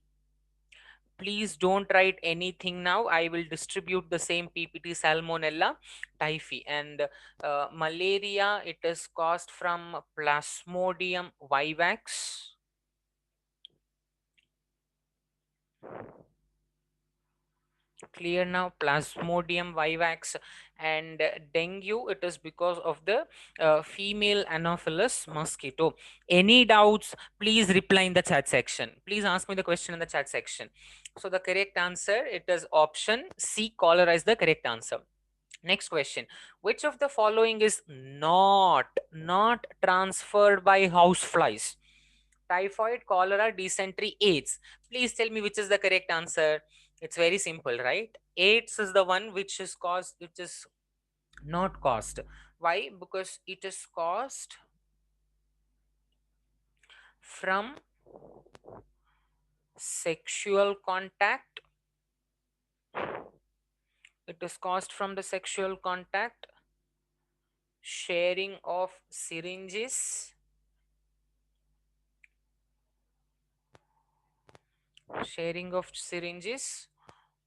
Please don't write anything now. I will distribute the same PPT. Salmonella typhi. And malaria, it is caused from Plasmodium vivax. Clear now? Plasmodium vivax. And dengue, it is because of the female anopheles mosquito. Any doubts, please reply in the chat section. Please ask me the question in the chat section. So the correct answer, it is option C, cholera is the correct answer. Next question. Which of the following is not transferred by houseflies? Typhoid, cholera, dysentery, AIDS. Please tell me which is the correct answer. It's very simple, right? AIDS is the one which is caused, which is not caused. Why? Because it is caused from sexual contact. It is caused from the sexual contact, sharing of syringes,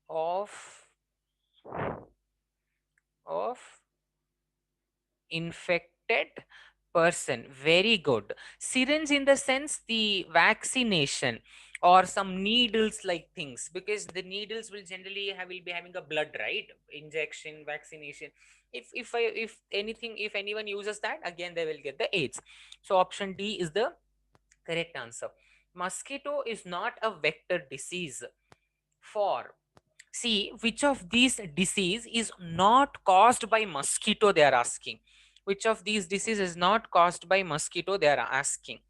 of of infected person. Very good. Syringe in the sense the vaccination or some needles like things, because the needles will generally will be having a blood, right? Injection, vaccination. If anything, if anyone uses that, again they will get the AIDS. So option D is the correct answer. Mosquito is not a vector disease. For see, which of these disease is not caused by mosquito, they are asking. Which of these disease is not caused by mosquito, they are asking.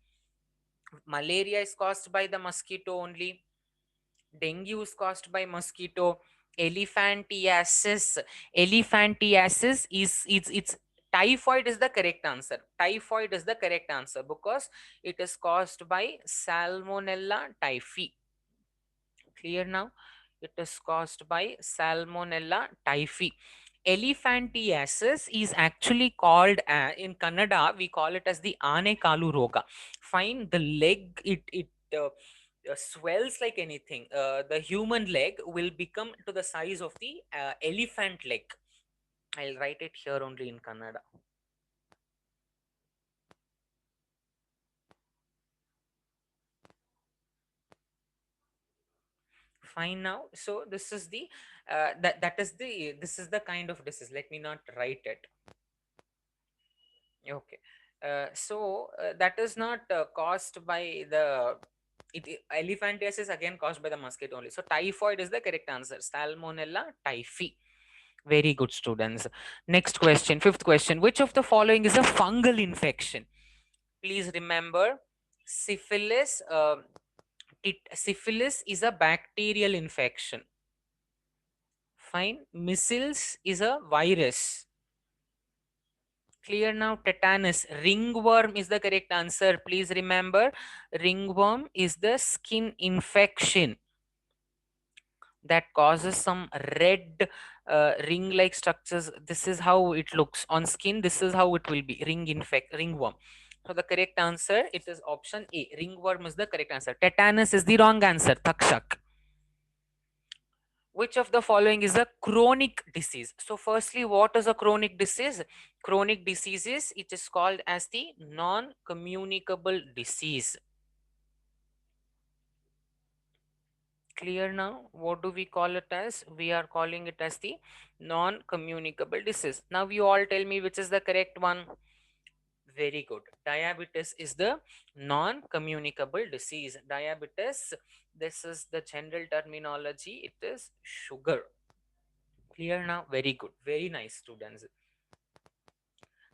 Malaria is caused by the mosquito only. Dengue is caused by mosquito. Elephantiasis. Elephantiasis is it's typhoid is the correct answer. Typhoid is the correct answer because it is caused by Salmonella typhi. Clear now? It is caused by Salmonella typhi. Elephantiasis is actually called in Kannada, we call it as the Ane Kalu Roga. Fine, the leg, it swells like anything. The human leg will become to the size of the elephant leg. I'll write it here only in Kannada. Fine. Now, so this is the this is the kind of disease. Let me not write it. Okay. That is not caused by the elephantiasis is again caused by the mosquito only. So typhoid is the correct answer. Salmonella typhi. Very good, students. Next question, fifth question. Which of the following is a fungal infection? Please remember, syphilis. Syphilis is a bacterial infection. Fine. Measles is a virus. Clear now? Tetanus. Ringworm is the correct answer. Please remember, ringworm is the skin infection that causes some red ring like structures. This is how it looks on skin. This is how it will be. Ringworm. So the correct answer, it is option A. Ringworm is the correct answer. Tetanus is the wrong answer. Takshak. Which of the following is a chronic disease? So firstly, what is a chronic disease? Chronic diseases, it is called as the non-communicable disease. Clear now? What do we call it as? We are calling it as the non-communicable disease. Now you all tell me which is the correct one. Very good. Diabetes is the non-communicable disease. Diabetes, this is the general terminology. It is sugar. Clear now? Very good. Very nice, students.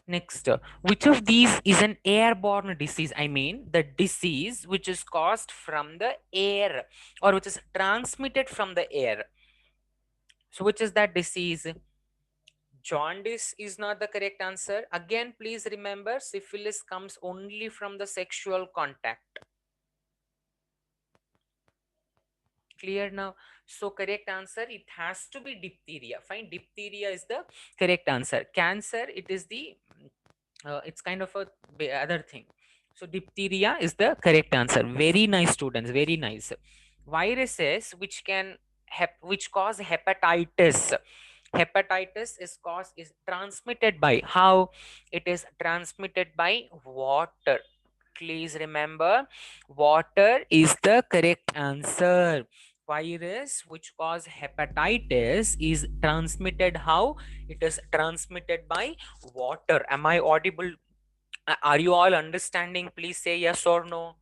Next, which of these is an airborne disease? I mean, the disease which is caused from the air or which is transmitted from the air. So, which is that disease? Jaundice is not the correct answer. Again, please remember, syphilis comes only from the sexual contact. Clear now? So correct answer, it has to be diphtheria. Fine, diphtheria is the correct answer. Cancer, it is the it's kind of a other thing. So diphtheria is the correct answer. Very nice, students. Very nice. Viruses which can which cause hepatitis. Hepatitis is transmitted by how? It is transmitted by water. Please remember, water is the correct answer. Virus which cause hepatitis is transmitted how? It is transmitted by water. Am I audible? Are you all understanding? Please say yes or no.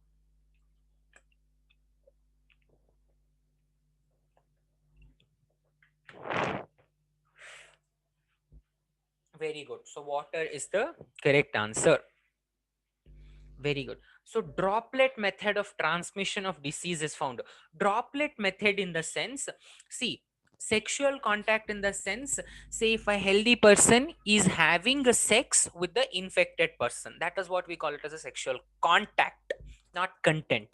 Very good. So water is the correct answer. Very good. So droplet method of transmission of disease is found. Droplet method in the sense, see, sexual contact in the sense, say if a healthy person is having a sex with the infected person, that is what we call it as a sexual contact, not content.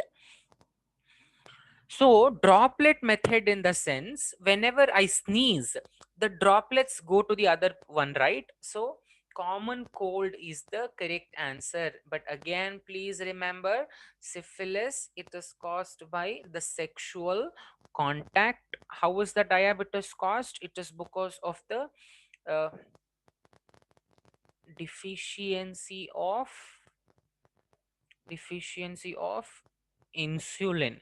So droplet method in the sense, whenever I sneeze, the droplets go to the other one, right? So common cold is the correct answer. But again, please remember, syphilis, it is caused by the sexual contact. How is the diabetes caused? It is because of the uh, deficiency of deficiency of insulin.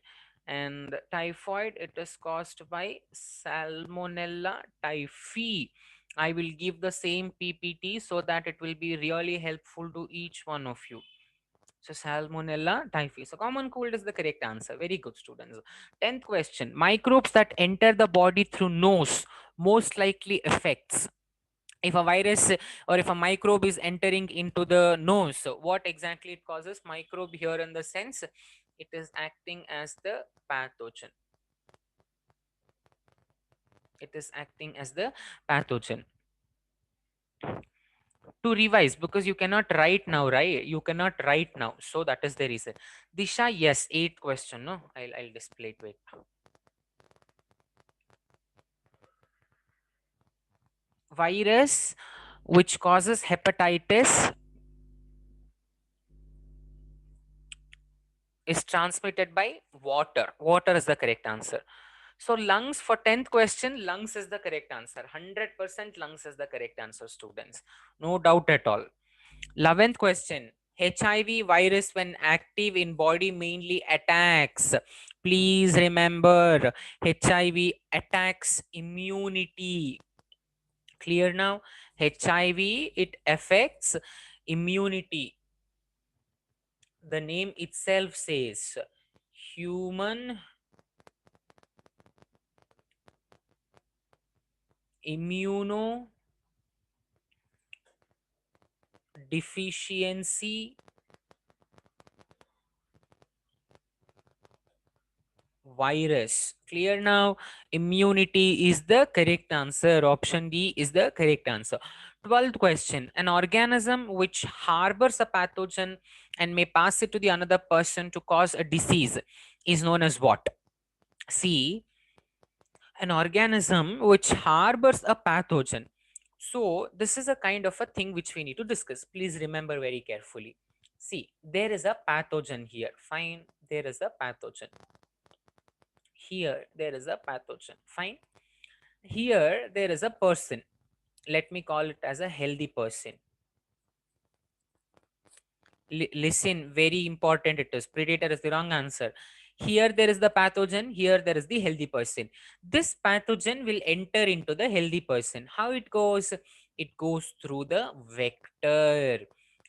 And typhoid, it is caused by salmonella typhi. I will give the same ppt so that it will be really helpful to each one of you. So salmonella typhi. So common cold is the correct answer. Very good, students. 10th question. Microbes that enter the body through nose most likely affects. If a virus or if a microbe is entering into the nose, so what exactly it causes? Microbe here in the sense, it is acting as the pathogen. It is acting as the pathogen. To revise, because you cannot write now, right? You cannot write now, so that is the reason. Disha, yes, 8th question. No, I'll display it. Wait. Virus which causes hepatitis is transmitted by water. Water is the correct answer. So lungs for 10th question, lungs is the correct answer. 100% lungs is the correct answer, students. No doubt at all. 11th question. HIV virus when active in body mainly attacks. Please remember, HIV attacks immunity. Clear now? HIV, it affects immunity. The name itself says human immunodeficiency virus. Clear now? Immunity is the correct answer. Option D is the correct answer. 12th question. An organism which harbors a pathogen and may pass it to the another person to cause a disease is known as what? See, an organism which harbors a pathogen. So this is a kind of a thing which we need to discuss. Please remember very carefully. See, there is a pathogen here. Fine. There is a pathogen. Here there is a pathogen. Fine. Here there is a person. Let me call it as a healthy person. Listen, very important it is. Predator is the wrong answer. Here there is the pathogen, here there is the healthy person. This pathogen will enter into the healthy person. How it goes? It goes through the vector.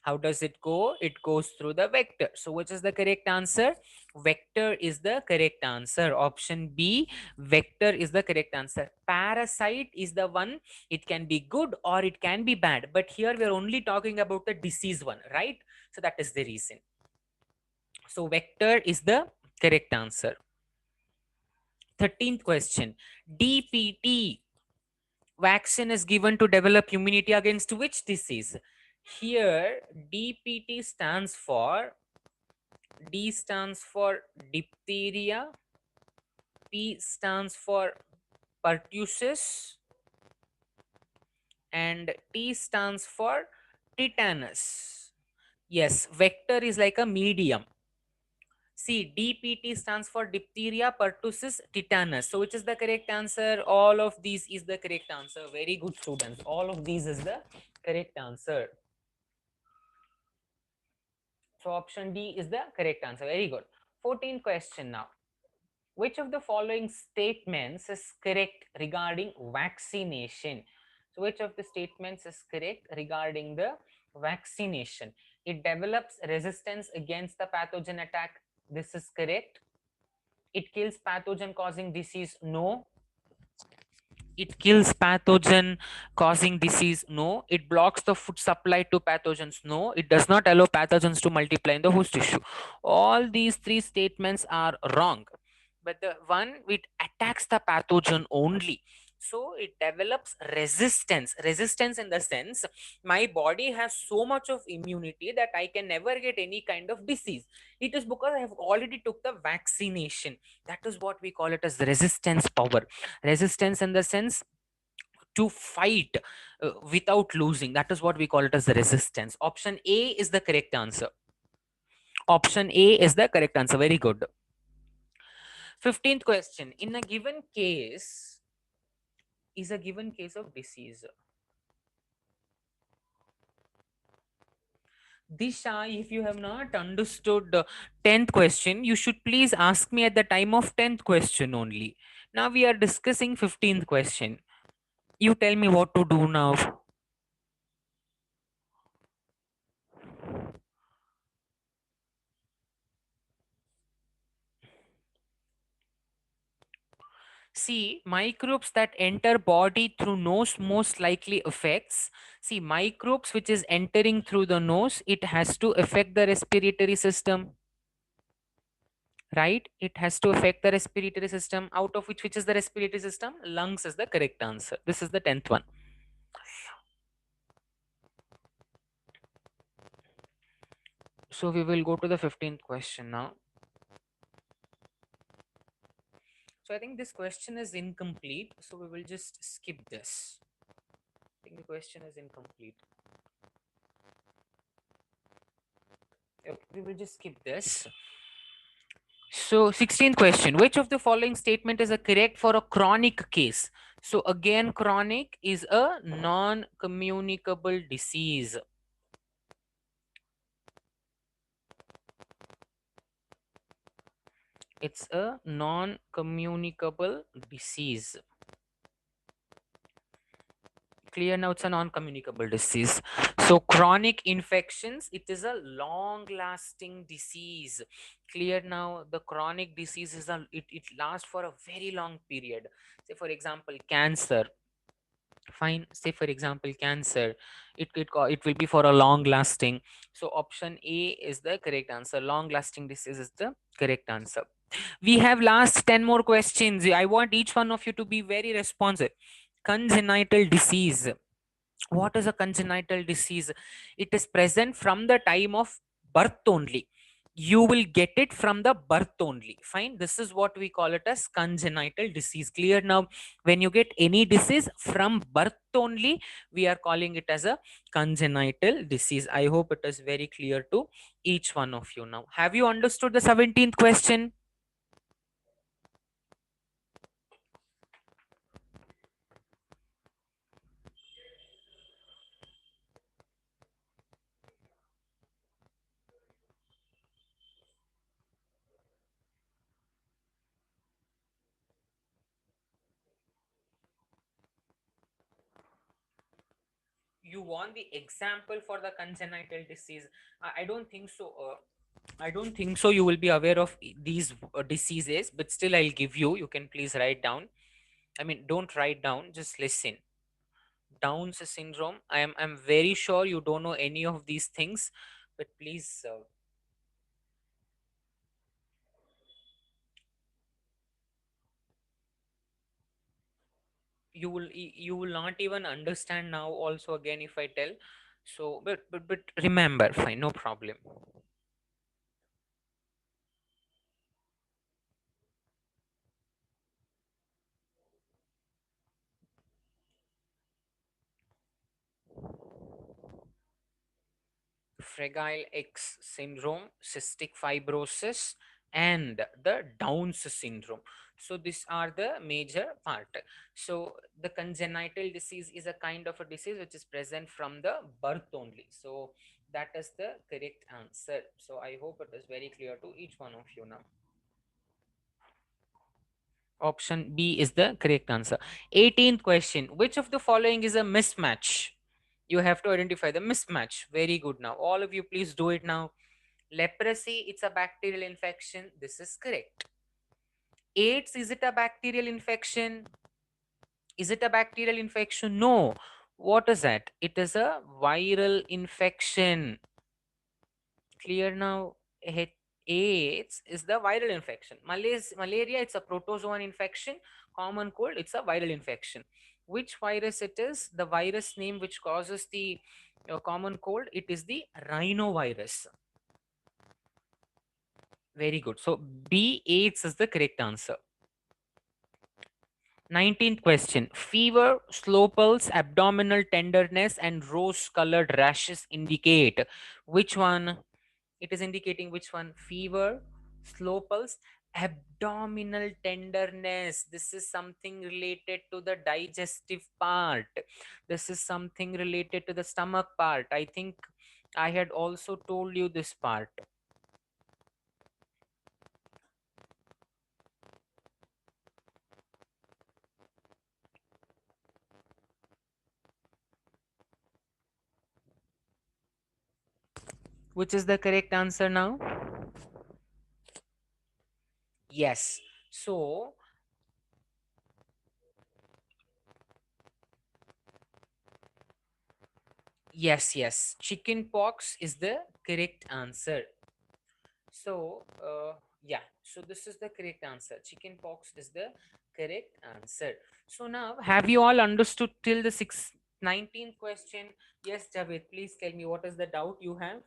How does it go? It goes through the vector. So which is the correct answer? Vector is the correct answer. Option B, vector is the correct answer. Parasite is the one, it can be good or it can be bad, but here we are only talking about the disease one, right? So that is the reason. So vector is the correct answer. 13th question. DPT vaccine is given to develop immunity against which disease? Here DPT stands for, D stands for diphtheria, P stands for pertussis, and T stands for tetanus. Yes, vector is like a medium. See, DPT stands for diphtheria, pertussis, tetanus. So which is the correct answer? All of these is the correct answer. Very good, students. All of these is the correct answer. So option D is the correct answer. Very good. 14th question now. Which of the following statements is correct regarding vaccination? So which of the statements is correct regarding the vaccination? It develops resistance against the pathogen attack. This is correct. It kills pathogen causing disease. No. It kills pathogen causing disease. No. It blocks the food supply to pathogens. No. It does not allow pathogens to multiply in the host tissue. All these three statements are wrong, but the one which attacks the pathogen only, so it develops resistance in the sense my body has so much of immunity that I can never get any kind of disease. It is because I have already took the vaccination. That is what we call it as resistance power. Resistance in the sense to fight without losing. That is what we call it as resistance. Option A is the correct answer. Option A is the correct answer. Very good. 15th question. In a given case, is a given case of disease. Disha, if you have not understood the 10th question, you should please ask me at the time of 10th question only. Now we are discussing 15th question. You tell me what to do now. See, microbes that enter body through nose most likely affects. See, microbes which is entering through the nose, it has to affect the respiratory system, right? It has to affect the respiratory system, out of which is the respiratory system? Lungs is the correct answer. This is the 10th one. So we will go to the 15th question now. So I think this question is incomplete, so we will just skip this. I think the question is incomplete. Okay, we will just skip this. So 16th question, which of the following statement is a correct for a chronic case? So again, chronic is a non-communicable disease. It's a non-communicable disease. Clear now, it's a non-communicable disease. So chronic infections, it is a long-lasting disease. Clear now, the chronic disease is it lasts for a very long period. Say for example, cancer. Fine, say for example cancer, it will be for a long lasting. So option A is the correct answer. Long lasting disease is the correct answer. We have last 10 more questions. I want each one of you to be very responsive. Congenital disease. What is a congenital disease? It is present from the time of birth only. You will get it from the birth only. Fine, this is what we call it as congenital disease. Clear now, when you get any disease from birth only, we are calling it as a congenital disease. I hope it is very clear to each one of you now. Have you understood the 17th question? You want the example for the congenital disease? I don't think so. I don't think so. You will be aware of these diseases, but still, I'll give you. You can please write down. I mean, don't write down. Just listen. Down's syndrome. I'm very sure you don't know any of these things, but please, you will not even understand now. Also, again, if I tell, so but remember, fine, no problem. Fragile X syndrome, cystic fibrosis, and the Downs syndrome. So these are the major part. So the congenital disease is a kind of a disease which is present from the birth only. So that is the correct answer. So I hope it is very clear to each one of you now. Option B is the correct answer. 18th question. Which of the following is a mismatch? You have to identify the mismatch. Very good. Now all of you please do it now. Leprosy, it's a bacterial infection. This is correct. AIDS, is it a bacterial infection? Is it a bacterial infection? No. What is that? It is a viral infection. Clear now? AIDS is the viral infection. Malaria, it's a protozoan infection. Common cold, it's a viral infection. Which virus it is? The virus name which causes the common cold, it is the rhinovirus. Very good. So B, AIDS is the correct answer. 19th question. Fever, slow pulse, abdominal tenderness, and rose colored rashes indicate which one? It is indicating which one? Fever, slow pulse, abdominal tenderness. This is something related to the digestive part. This is something related to the stomach part. I think I had also told you this part. Which is the correct answer now? Yes. So, yes. Chicken pox is the correct answer. So, yeah. So, this is the correct answer. Chicken pox is the correct answer. So, now have you all understood till the 19th question? Yes, Javed, please tell me what is the doubt you have?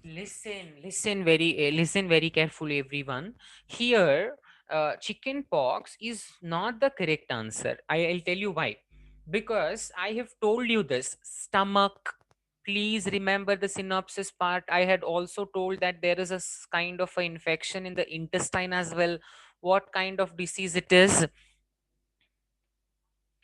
Listen very carefully, everyone. Here, chicken pox is not the correct answer. I'll tell you why. Because I have told you this stomach. Please remember the synopsis part. I had also told that there is a kind of a infection in the intestine as well. What kind of disease it is?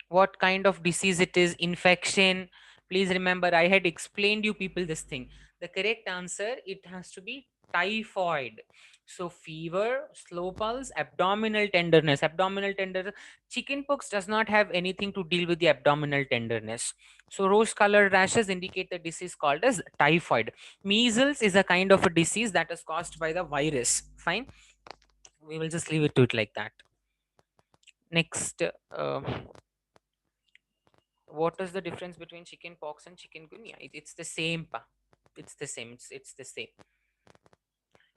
What kind of disease it is? Infection. Please remember, I had explained you people this thing. The correct answer, it has to be typhoid. So fever, slow pulse, abdominal tenderness. Chicken pox does not have anything to deal with the abdominal tenderness. So rose colored rashes indicate the disease called as typhoid. Measles is a kind of a disease that is caused by the virus. Fine, we will just leave it to it like that. Next, what is the difference between chicken pox and chikungunya? It's the same pa. It's the same. It's the same.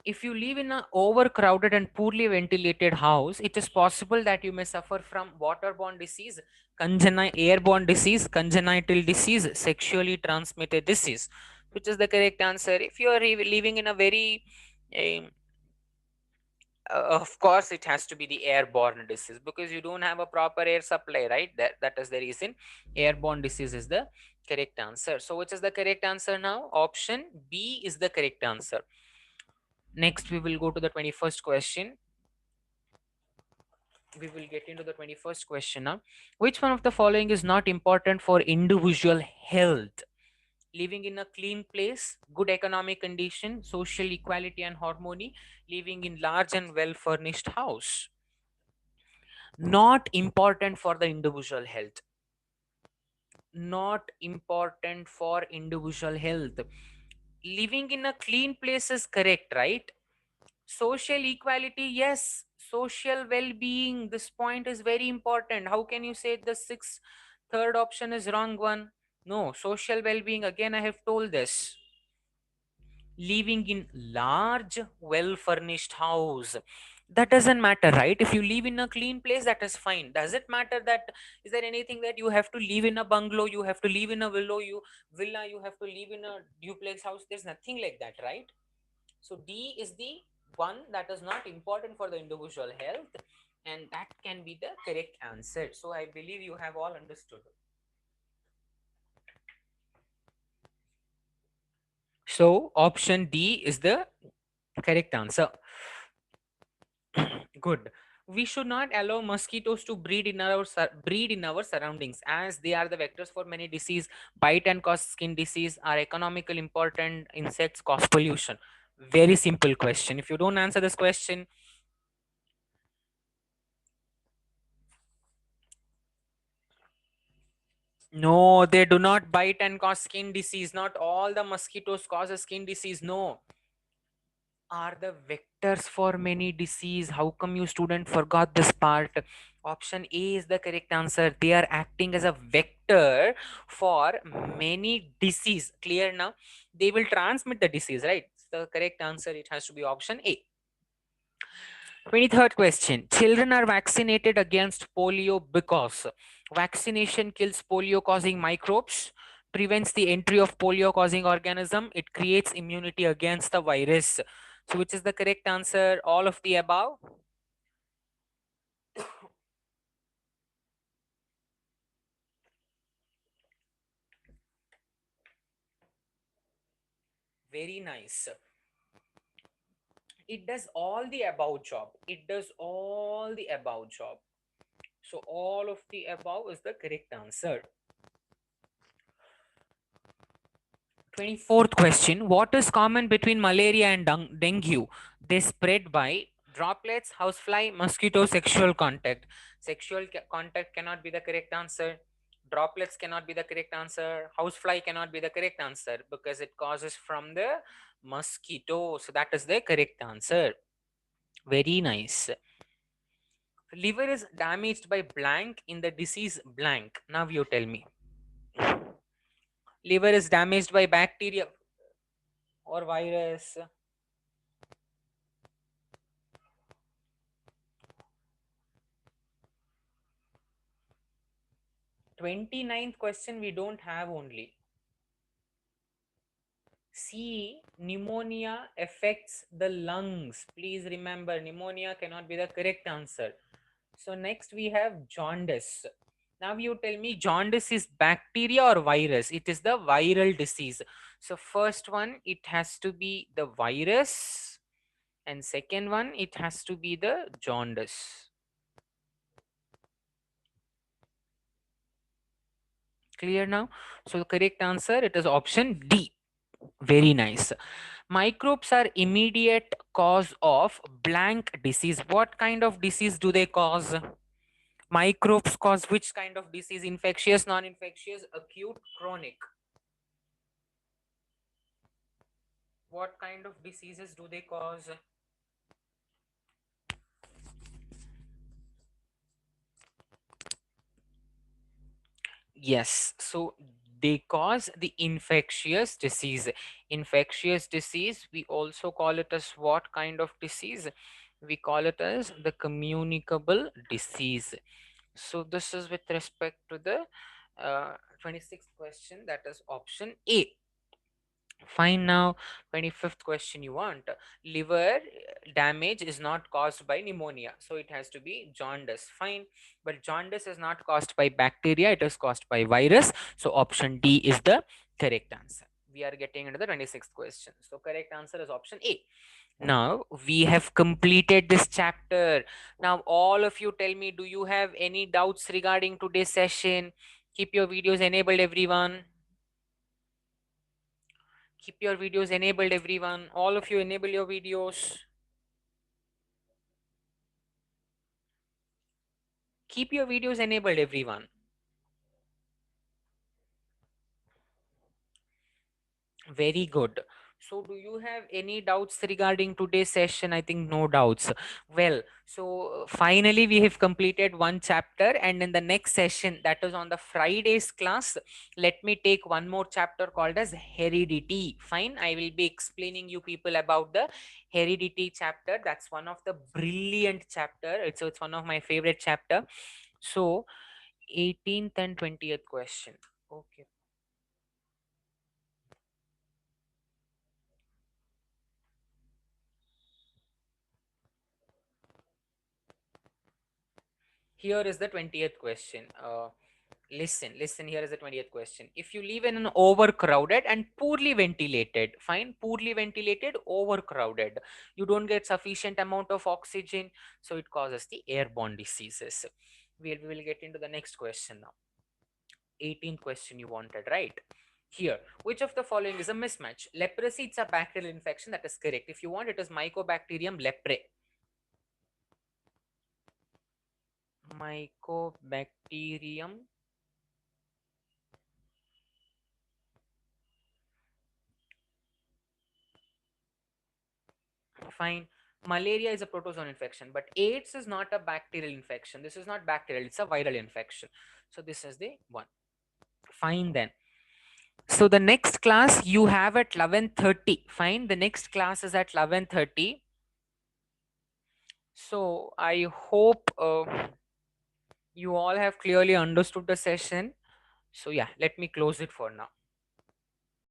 If you live in an overcrowded and poorly ventilated house, it is possible that you may suffer from waterborne disease, airborne disease, congenital disease, sexually transmitted disease. Which is the correct answer? If you are living in a very um, of course it has to be the airborne disease, because you don't have a proper air supply, right? That is the reason airborne disease is the correct answer. So which is the correct answer now? Option B is the correct answer. Next we will go to the 21st question. We will get into the 21st question now. Which one of the following is not important for individual health? Living in a clean place, good economic condition, social equality and harmony, living in large and well furnished house. Not important for the individual health. Not important for individual health. Living in a clean place is correct, right? Social equality, yes. Social well-being, this point is very important. How can you say the sixth third option is wrong one? No, social well-being, again I have told this. Living in large well furnished house, that doesn't matter, right? If you live in a clean place, that is fine. Does it matter that, is there anything that you have to live in a bungalow, you have to live in a villa, you have to live in a duplex house? There's nothing like that, right? So D is the one that is not important for the individual health, and that can be the correct answer. So I believe you have all understood. So option D is the correct answer. Good. We should not allow mosquitoes to breed in our surroundings, as they are the vectors for many disease. Bite and cause skin disease, are economical important insects cause pollution. Very simple question. If you don't answer this question, no, they do not bite and cause skin disease. Not all the mosquitoes cause a skin disease. No, are the vectors for many disease. How come you student forgot this part? Option A is the correct answer. They are acting as a vector for many disease. Clear now? They will transmit the disease, right? The correct answer, it has to be option A. 23rd question. Children are vaccinated against polio because vaccination kills polio causing microbes, prevents the entry of polio causing organism, it creates immunity against the virus. So which is the correct answer? All of the above? Very nice. It does all the above job. It does all the above job. So all of the above is the correct answer. 24th question. What is common between malaria and dengue? They spread by droplets, housefly, mosquito, sexual contact. Contact cannot be the correct answer. Droplets cannot be the correct answer. Housefly cannot be the correct answer because it causes from the mosquito. So that is the correct answer. Very nice. Liver is damaged by blank in the disease blank. Now you tell me. Liver is damaged by bacteria or virus. 29th question we don't have only. C, pneumonia affects the lungs. Please remember, pneumonia cannot be the correct answer. So next we have jaundice. Now you tell me, jaundice is bacteria or virus? It is the viral disease. So first one, it has to be the virus, and second one, it has to be the jaundice. Clear now? So the correct answer, it is option D. Very nice. Microbes are immediate cause of blank disease. What kind of disease do they cause? Microbes cause which kind of disease? Infectious, non-infectious, acute, chronic? What kind of diseases do they cause? Yes, so they cause the infectious disease. Infectious disease, we also call it as what kind of disease? We call it as the communicable disease. So this is with respect to the 26th question, that is option A. Fine. Now 25th question you want, liver damage is not caused by pneumonia, so it has to be jaundice. Fine, but jaundice is not caused by bacteria, it is caused by virus, so option D is the correct answer. We are getting into the 26th question, so correct answer is option A. Now we have completed this chapter. Now all of you tell me, do you have any doubts regarding today's session? Keep your videos enabled, everyone. Keep your videos enabled, everyone. All of you enable your videos. Keep your videos enabled, everyone. Very good. So do you have any doubts regarding today's session? I think no doubts. Well, so finally we have completed one chapter, and in the next session, that is on the Friday's class, let me take one more chapter called as heredity. Fine, I will be explaining you people about the heredity chapter. That's one of the brilliant chapter. It's one of my favorite chapter. So 18th and 20th question. Okay. Here is the 20th question. Listen, here is the 20th question. If you live in an overcrowded and poorly ventilated, fine, poorly ventilated, overcrowded, you don't get sufficient amount of oxygen, so it causes the airborne diseases. We will get into the next question now. 18th question you wanted, right? Here, which of the following is a mismatch? Leprosy, it's a bacterial infection, that is correct. If you want, it is Mycobacterium leprae. Mycobacterium. Fine. Malaria is a protozoan infection, but AIDS is not a bacterial infection. This is not bacterial, it's a viral infection. So this is the one. Fine then. So the next class you have at 11:30. Fine. The next class is at 11:30. So I hope you all have clearly understood the session. So yeah, let me close it for now.